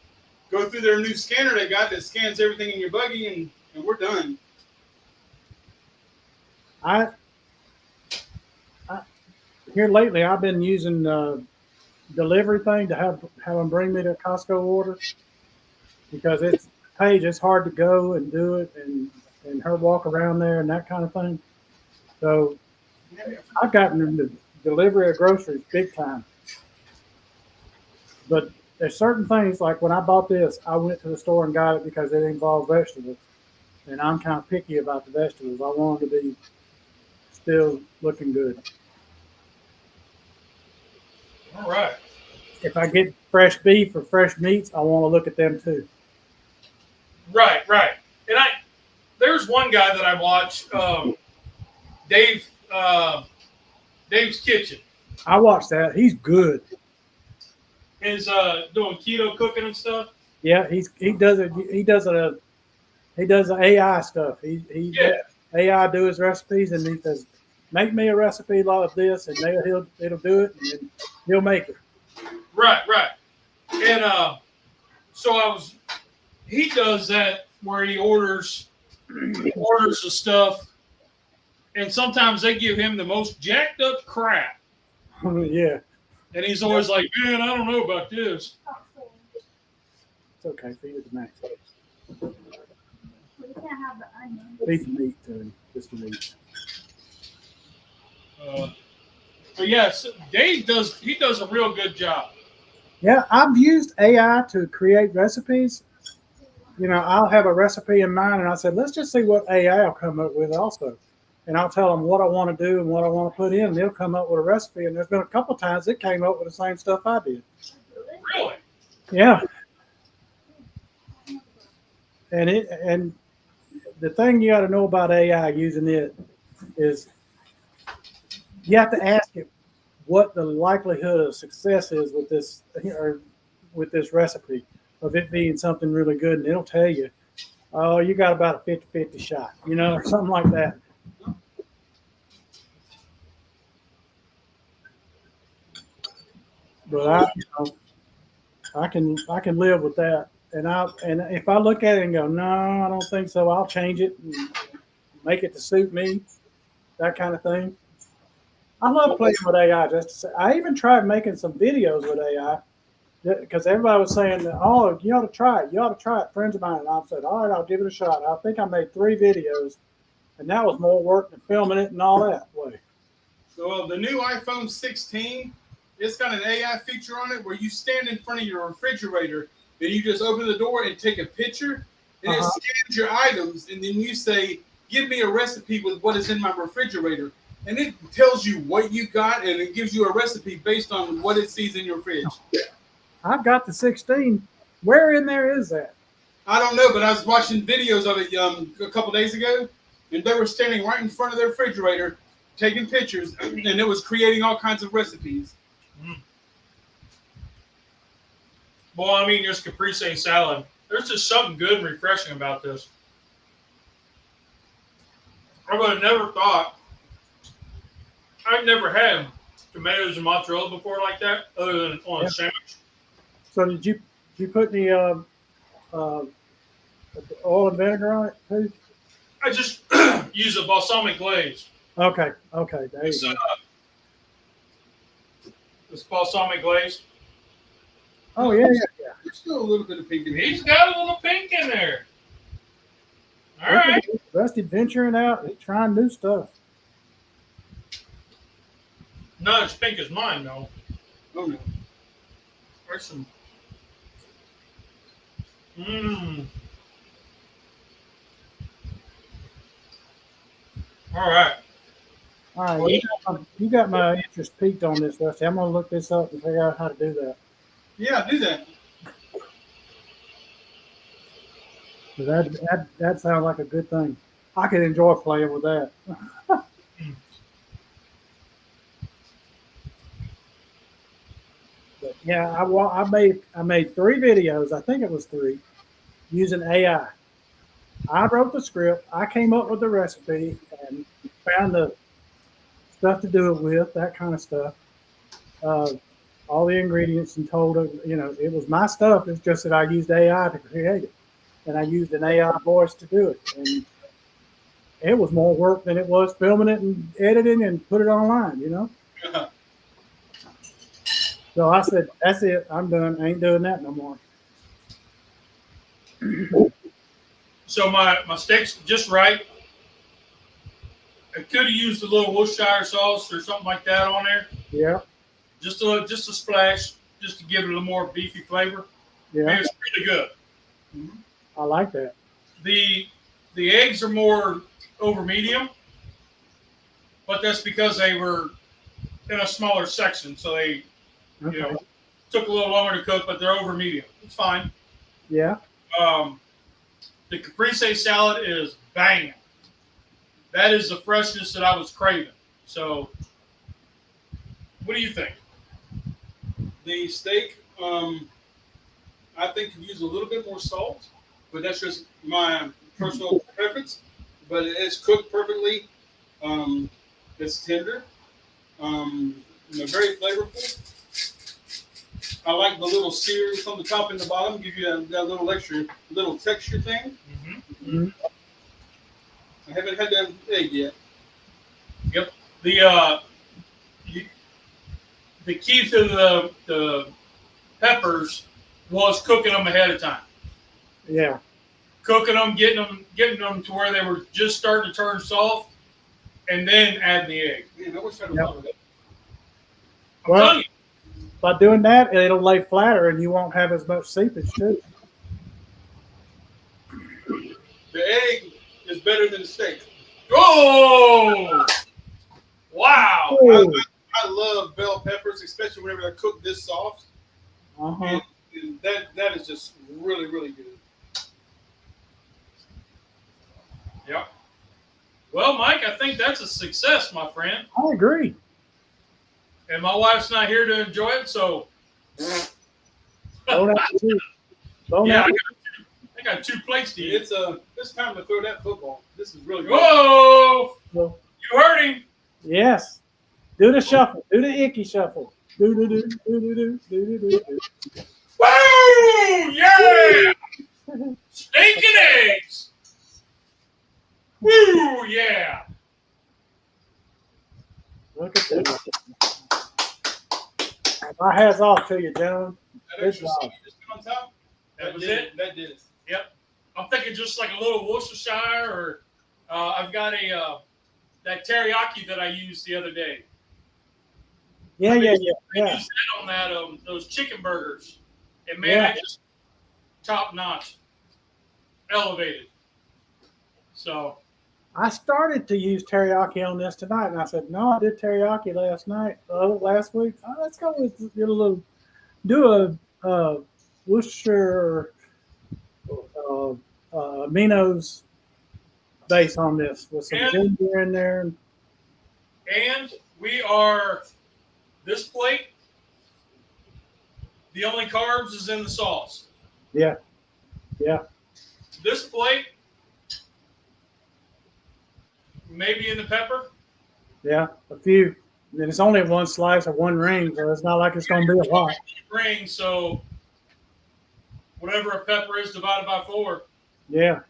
go through their new scanner they got that scans everything in your buggy, and we're done. I here lately, I've been using delivery thing to have them bring me the Costco order because it's Paige. It's hard to go and do it and her walk around there and that kind of thing. So I've gotten into delivery of groceries big time. But there's certain things like when I bought this, I went to the store and got it because it involved vegetables, and I'm kind of picky about the vegetables. I want them to be still looking good. All right. If I get fresh beef or fresh meats, I want to look at them too. Right. And there's one guy that I watch, Dave's Kitchen. I watched that. He's good. Is doing keto cooking and stuff. Yeah, he does it. He does the AI stuff. He Yeah. AI do his recipes, and he says, "Make me a recipe like this," and it'll do it, and then he'll make it. Right. And so he does that where he orders the stuff, and sometimes they give him the most jacked up crap, Yeah, and he's always like, "Man, I don't know about this." it's okay. Feed it to Max. We can't have the onion. Feed the meat to him. Just the meat. But yes, Dave does a real good job. Yeah, I've used AI to create recipes. You know, I'll have a recipe in mind, and I said, let's just see what AI will come up with also. And I'll tell them what I want to do and what I want to put in, and they'll come up with a recipe. And there's been a couple of times it came up with the same stuff I did. Really? Yeah. And the thing you got to know about AI using it is you have to ask it what the likelihood of success is with this recipe of it being something really good, and it'll tell you, oh, you got about a 50-50 shot, or something like that. But I can live with that. And if I look at it and go, no, I don't think so, I'll change it and make it to suit me, that kind of thing. I love playing with AI. Just to say, I even tried making some videos with AI because everybody was saying, oh, you ought to try it. You ought to try it. Friends of mine, and I said, all right, I'll give it a shot. I think I made 3 videos, and that was more work than filming it and all that way. So the new iPhone 16, it's got an AI feature on it where you stand in front of your refrigerator and you just open the door and take a picture, and it scans your items, and then you say, give me a recipe with what is in my refrigerator. And it tells you what you got, and it gives you a recipe based on what it sees in your fridge. I've got the 16. Where in there is that? I don't know, but I was watching videos of it a couple days ago, and they were standing right in front of their refrigerator taking pictures, and it was creating all kinds of recipes. Well, I mean, there's caprese salad. There's just something good and refreshing about this. I would have never thought. I've never had tomatoes and mozzarella before like that, other than on a sandwich. So did you put any oil and vinegar on it too? I just use a balsamic glaze. Okay, there you go. This balsamic glaze. Oh yeah. There's still a little bit of pink in He's it. got a little pink in there. All right. Rusty venturing out and trying new stuff. Not as pink as mine, though. Oh no. There's some. Mmm. All right. All right, you got my interest peaked on this, Rusty. I'm gonna look this up and figure out how to do that. Yeah, do that. That sounds like a good thing. I could enjoy playing with that. Yeah, I made 3 videos. I think it was 3 using AI. I wrote the script. I came up with the recipe and found the stuff to do it with, that kind of stuff. All the ingredients and told it, it was my stuff. It's just that I used AI to create it, and I used an AI voice to do it. And it was more work than it was filming it and editing and put it online. So I said, "That's it. I'm done. I ain't doing that no more." So my steak's just right. I could have used a little Worcestershire sauce or something like that on there. Yeah, Just a splash, just to give it a little more beefy flavor. yeah, Man, it's really good. I like that. The eggs are more over medium, but that's because they were in a smaller section, so they Okay. took a little longer to cook, but they're over medium. It's fine. Yeah, The caprese salad is banging. That is the freshness that I was craving. So, what do you think? The steak, I think could use a little bit more salt, but that's just my personal preference. But it is cooked perfectly. It's tender. Very flavorful. I like the little sears on the top and the bottom. Give you that little extra, little texture thing. Mm-hmm. I haven't had that egg yet. Yep. The key to the peppers was cooking them ahead of time. yeah. Cooking them, getting them to where they were just starting to turn soft, and then adding the egg. Man, I wish I'd have Yep. thought of that. I'm Well, telling you. by doing that, it'll lay flatter, and you won't have as much seepage too. The egg is better than the steak. Oh! Wow! I love bell peppers, especially whenever they're cooked this soft. Uh-huh. And that is just really, really good. Yep. Well, Mike, I think that's a success, my friend. I agree. And my wife's not here to enjoy it, so Don't have to do. Don't yeah, have I got 2 plates to eat. It's time to throw that football. This is really good. Whoa! to. You heard him. Yes. Do the shuffle. Do the icky shuffle. Do do do do do do do do do. Woo! Yeah! Steak and eggs. Woo! Yeah! Look at that. My hat's off to you, gentlemen. That extra Good job. seed just put on top. That was did it. That did it. Yep. I'm thinking just like a little Worcestershire, or I've got that teriyaki that I used the other day. Yeah. I Yeah. used that on that those chicken burgers, and man, Yeah. I just top notch, elevated. So I started to use teriyaki on this tonight, and I said, "No, I did teriyaki last week. Oh, let's go with do a Worcestershire Minos base on this with some And- ginger in there." and we are this plate. The only carbs is in the sauce. Yeah. Yeah. This plate, maybe in the pepper. Yeah. A few. And it's only one slice of one ring, so it's not like it's going to be a lot. Ring, so whatever a pepper is divided by 4. Yeah.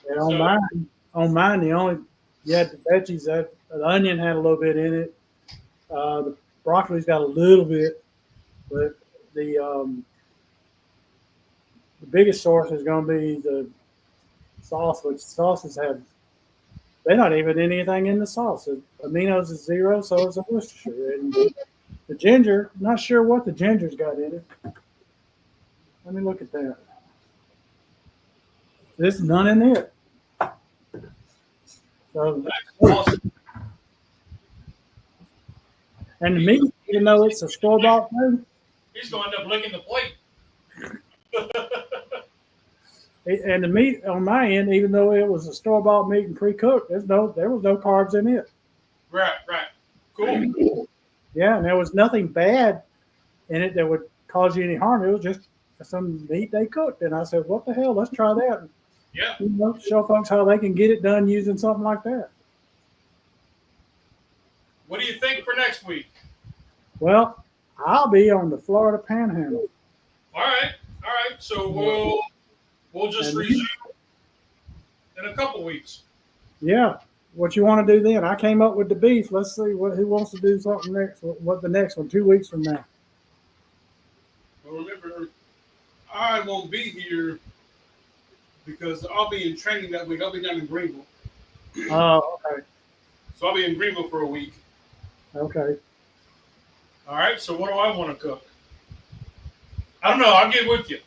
And on So- mine, you had the veggies. The onion had a little bit in it. The broccoli's got a little bit, but the biggest source is going to be the sauce, which sauces they're not even anything in the sauce. The aminos is 0, so is the Worcestershire. And the ginger, not sure what the ginger's got in it. Let me look at that. There's none in it. So, Awesome. and the meat, even though it's a store-bought thing, He's going to end up licking the plate. and the meat on my end, even though it was a store-bought meat and pre-cooked, there was no carbs in it. Right. Cool. Yeah, and there was nothing bad in it that would cause you any harm. It was just some meat they cooked. And I said, what the hell? Let's try that. Yeah. You know, show folks how they can get it done using something like that. What do you think for next week? Well, I'll be on the Florida Panhandle. All right. So we'll just And- resume in a couple weeks. Yeah. What you want to do then? I came up with the beef. Let's see who wants to do something next. What the next one? 2 weeks from now. Well, remember, I won't be here because I'll be in training that week. I'll be down in Greenville. Oh, okay. So I'll be in Greenville for a week. Okay. All right. So what do I want to cook? I don't know. I'll get with you.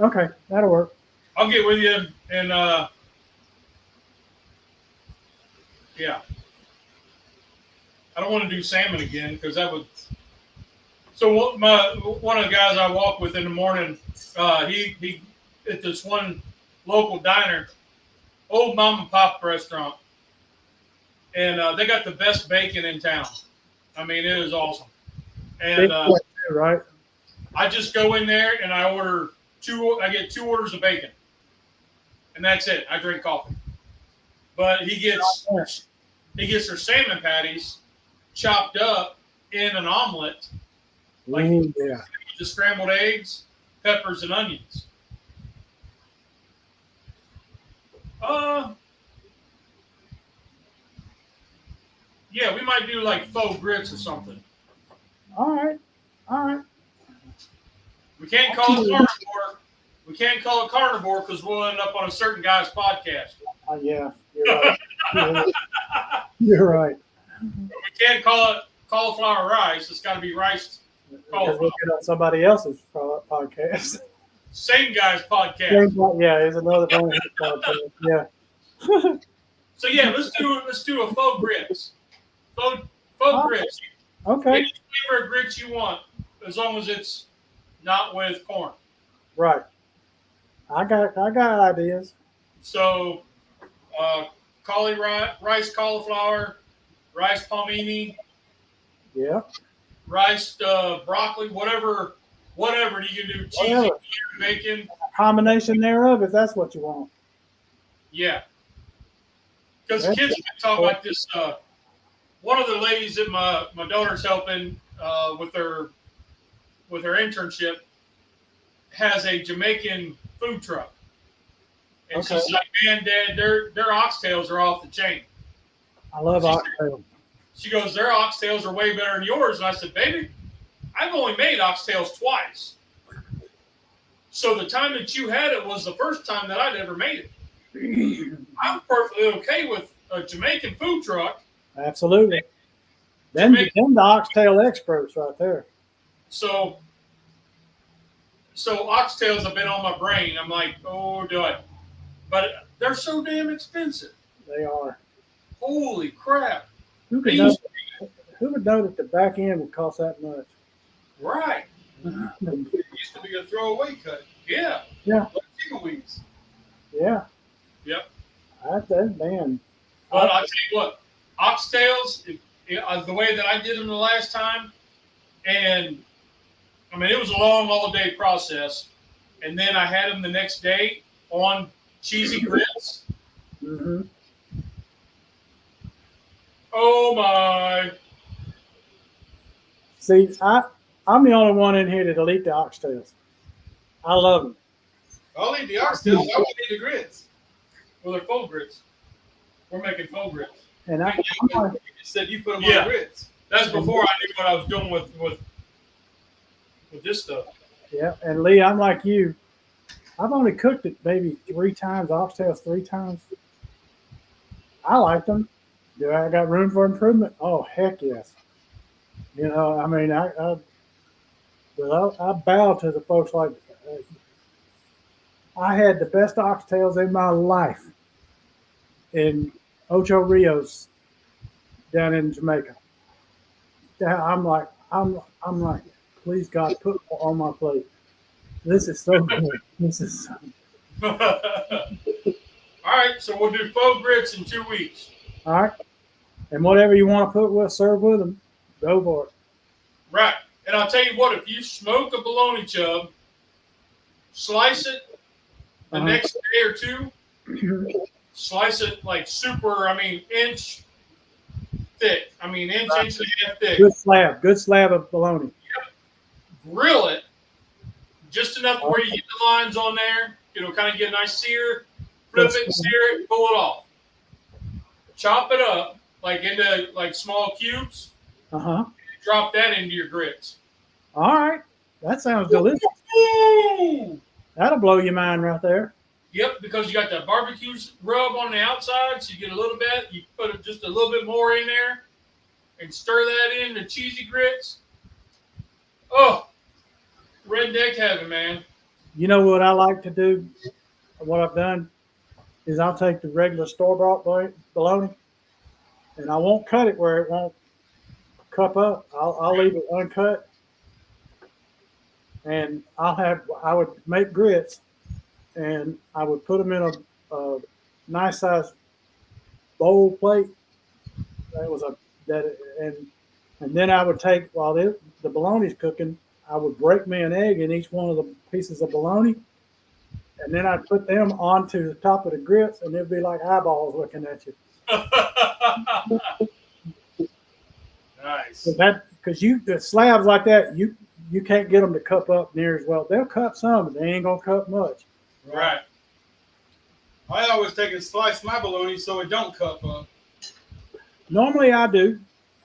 Okay. That'll work. I'll get with you and yeah. I don't want to do salmon again because that would. So one of the guys I walk with in the morning, he at this one local diner, old mom and pop restaurant, and they got the best bacon in town. I mean, it is awesome. And Big plate too, right? I just go in there and I order I get 2 orders of bacon, and that's it. I drink coffee. But he gets their salmon patties chopped up in an omelet, like Yeah. with the scrambled eggs, peppers, and onions. Yeah, we might do like faux grits or something. All right. All right. We can't call it carnivore. We can't call it carnivore because we'll end up on a certain guy's podcast. Yeah. You're right. You're right. We can't call it cauliflower rice. It's got to be rice. Because we'll get on somebody else's podcast. Same guy's podcast. Yeah, there's another one. Yeah. So yeah, let's do a faux grits. Faux grits. Okay. Any flavor of grits you want, as long as it's not with corn. Right. I got ideas. So, rice cauliflower, rice palmini, Yeah. rice broccoli, whatever you can do. Cheesy, Whatever. bacon. Combination thereof, if that's what you want. Yeah. Because kids can talk about this. One of the ladies that my daughter's helping with her internship has a Jamaican food truck. And Okay. she's like, man, Dad, their oxtails are off the chain. I love oxtail. She goes, their oxtails are way better than yours. And I said, baby, I've only made oxtails twice. So the time that you had it was the first time that I'd ever made it. I'm perfectly okay with a Jamaican food truck. Absolutely. Then the oxtail experts right there. So oxtails have been on my brain. I'm like, oh, do it. But they're so damn expensive. They are. Holy crap. Who They would know used that the back end would cost that much? Right. It used to be a throwaway cut. Yeah. Like chicken wings. Yeah. Yep. That man. But I'll tell you what, oxtails, the way that I did them the last time, and I mean, it was a long all-day process. And then I had them the next day on cheesy grits. Mm-hmm. Oh, my. See, I'm the only one in here that'll eat the oxtails. I love them. I'll eat the oxtails. I won't eat the grits. Well, they're faux grits. We're making faux grits. And I You just said you put them Yeah. on the grits. That's before I knew what I was doing with this stuff. yeah, and Lee, I'm like you. I've only cooked it maybe 3 times, oxtails 3 times. I like them. Do I got room for improvement? Oh, heck yes. You know, I mean, I bow to the folks like I had the best oxtails in my life in Ocho Rios down in Jamaica. I'm like, please God, put more on my plate. This is so good. This is so All right, so we'll do faux grits in 2 weeks. all right. And whatever you want to serve with them, go for it. Right. And I'll tell you what, if you smoke a bologna chub, slice it the Uh-huh. next day or two, slice it like super, inch thick. Inch and a half thick. Good slab of bologna. Grill it just enough to where you get the lines on there. Kind of get a nice sear. Flip it, sear it, pull it off. Chop it up into small cubes. Uh-huh. Drop that into your grits. All right. That sounds delicious. Ooh! That'll blow your mind right there. Yep, because you got that barbecue rub on the outside, so you get a little bit. You put just a little bit more in there and stir that in the cheesy grits. Oh, redneck heaven, man. You know what I like to do? What I've done is I'll take the regular store-bought bologna, and I won't cut it where it won't cup up. I'll leave it uncut, and I would make grits, and I would put them in a nice size bowl plate. And then I would take while the bologna's cooking, I would break me an egg in each one of the pieces of bologna, and then I'd put them onto the top of the grits, and it'd be like eyeballs looking at you. Nice. Because the slabs like that, you can't get them to cup up near as well. They'll cup some, but they ain't gonna cup much. Right. I always take and slice my bologna so it don't cup up. Normally I do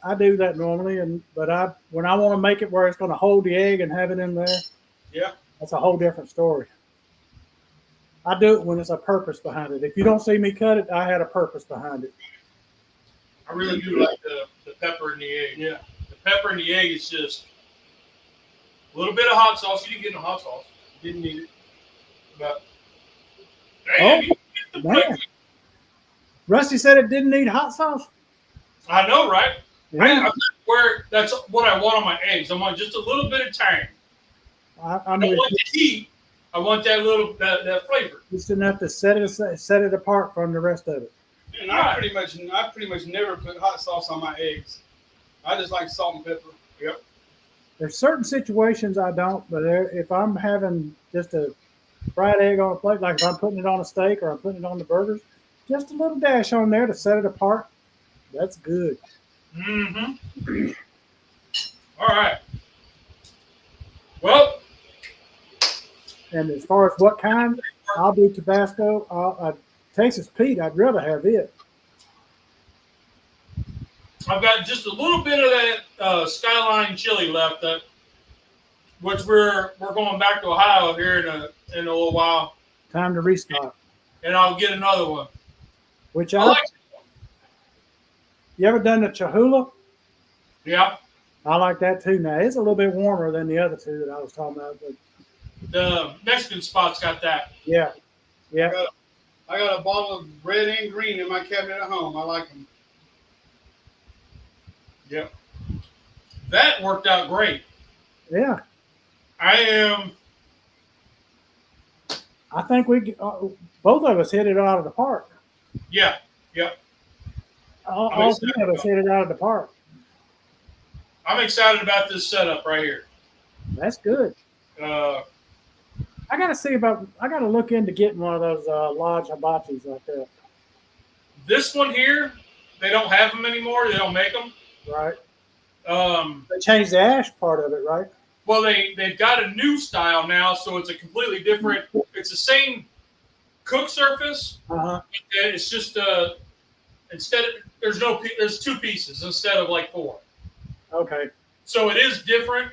that normally, but when I want to make it where it's going to hold the egg and have it in there, Yeah. that's a whole different story. I do it when there's a purpose behind it. If you don't see me cut it, I had a purpose behind it. I really do like the pepper and the egg. Yeah. The pepper and the egg is just a little bit of hot sauce. You didn't get no hot sauce. Didn't need it. But damn, you get the Man. flavor. Rusty said it didn't need hot sauce. I know, right? Yeah, That's what I want on my eggs. I want just a little bit of tang. I I mean, don't want the heat. I want that that flavor. just enough to set it apart from the rest of it. And I pretty much never put hot sauce on my eggs. I just like salt and pepper. Yep. There's certain situations I don't, but if I'm having just a fried egg on a plate, like if I'm putting it on a steak or I'm putting it on the burgers, just a little dash on there to set it apart. That's good. Mm-hmm. All right. Well, And as far as what kind, I'll do Tabasco. Texas Pete, I'd rather have it. I've got just a little bit of that Skyline chili left, which we're going back to Ohio here in a little while, Time to restock. and I'll get another one. Which I like, you ever done the Cholula? yeah. I like that too. Now it's a little bit warmer than the other two that I was talking about, but The Mexican spot's got that. yeah. I got a bottle of red and green in my cabinet at home. I like them. Yep. That worked out great. Yeah. I think both of us hit it out of the park. yeah. All three of us hit it out of the park. I'm excited about this setup right here. That's good. I got to look into getting one of those Lodge Hibachis like that. This one here, they don't have them anymore. They don't make them. Right. Um, They changed the ash part of it, right? well, they've got a new style now, so it's a completely different. It's the same cook surface. Uh-huh. It's just there's two pieces instead of like four. Okay. So it is different,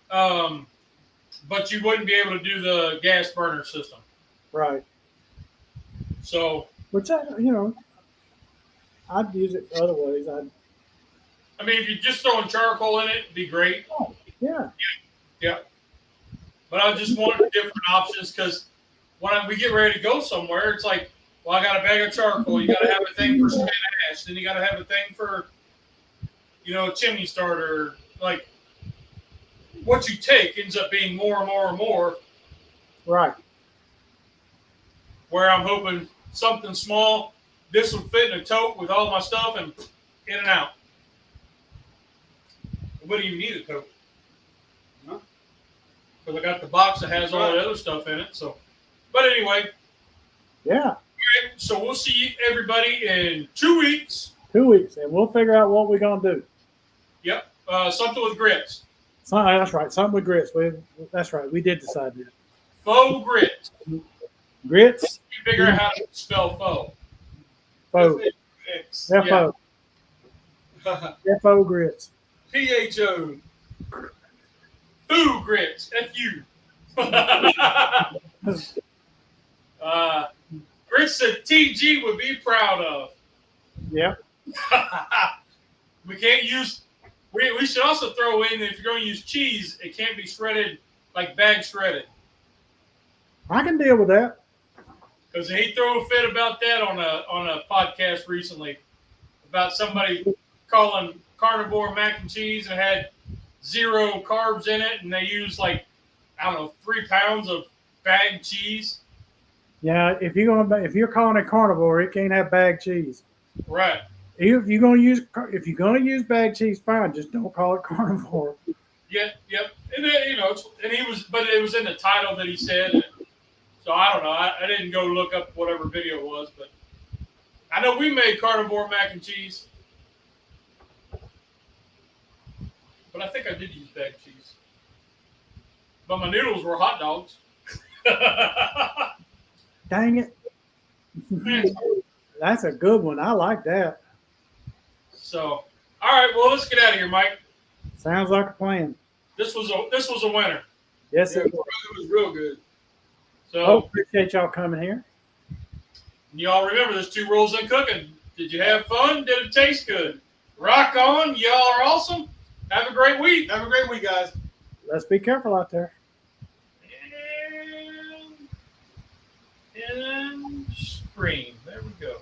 but you wouldn't be able to do the gas burner system. Right. So Which, I'd use it other ways. if you're just throwing charcoal in it, it'd be great. Yeah. But I just wanted different options because when we get ready to go somewhere, it's like, well, I got a bag of charcoal. You got to have a thing for spent ash. Then you got to have a thing for, a chimney starter. Like, what you take ends up being more and more and more. Right. Where I'm hoping something small, this will fit in a tote with all my stuff and in and out. What do you need a tote? because I got the box that has all the other stuff in it. So, but anyway, Yeah, okay, so we'll see everybody in 2 weeks. 2 weeks, and we'll figure out what we're gonna do. Yep, something with grits, That's right. Something with grits. That's right. We did decide that. faux grits. Grits, You figure out how to spell faux. faux, X. FO, FO grits. PHO. Foo grits. FU. Grits that TG would be proud of. Yep. We can't use. We should also throw in that if you're going to use cheese, it can't be shredded like bag shredded. I can deal with that. Because he threw a fit about that on a podcast recently about somebody calling carnivore mac and cheese and had 0 carbs in it, and they used like, I don't know, 3 pounds of bagged cheese. Yeah, if you're calling it carnivore, it can't have bag cheese. Right. If you're gonna use bag cheese, fine. Just don't call it carnivore. Yep. And then, but it was in the title that he said. And so I don't know. I didn't go look up whatever video it was, but I know we made carnivore mac and cheese. But I think I did use bag cheese. But my noodles were hot dogs. Dang it. That's a good one. I like that. So, all right. Well, let's get out of here, Mike. Sounds like a plan. This was a winner. Yes, Yeah, it was. it was real good. So Oh, appreciate y'all coming here. y'all remember there's 2 rules in cooking. Did you have fun? Did it taste good? Rock on. Y'all are awesome. Have a great week. Have a great week, guys. Let's be careful out there. And scream. There we go.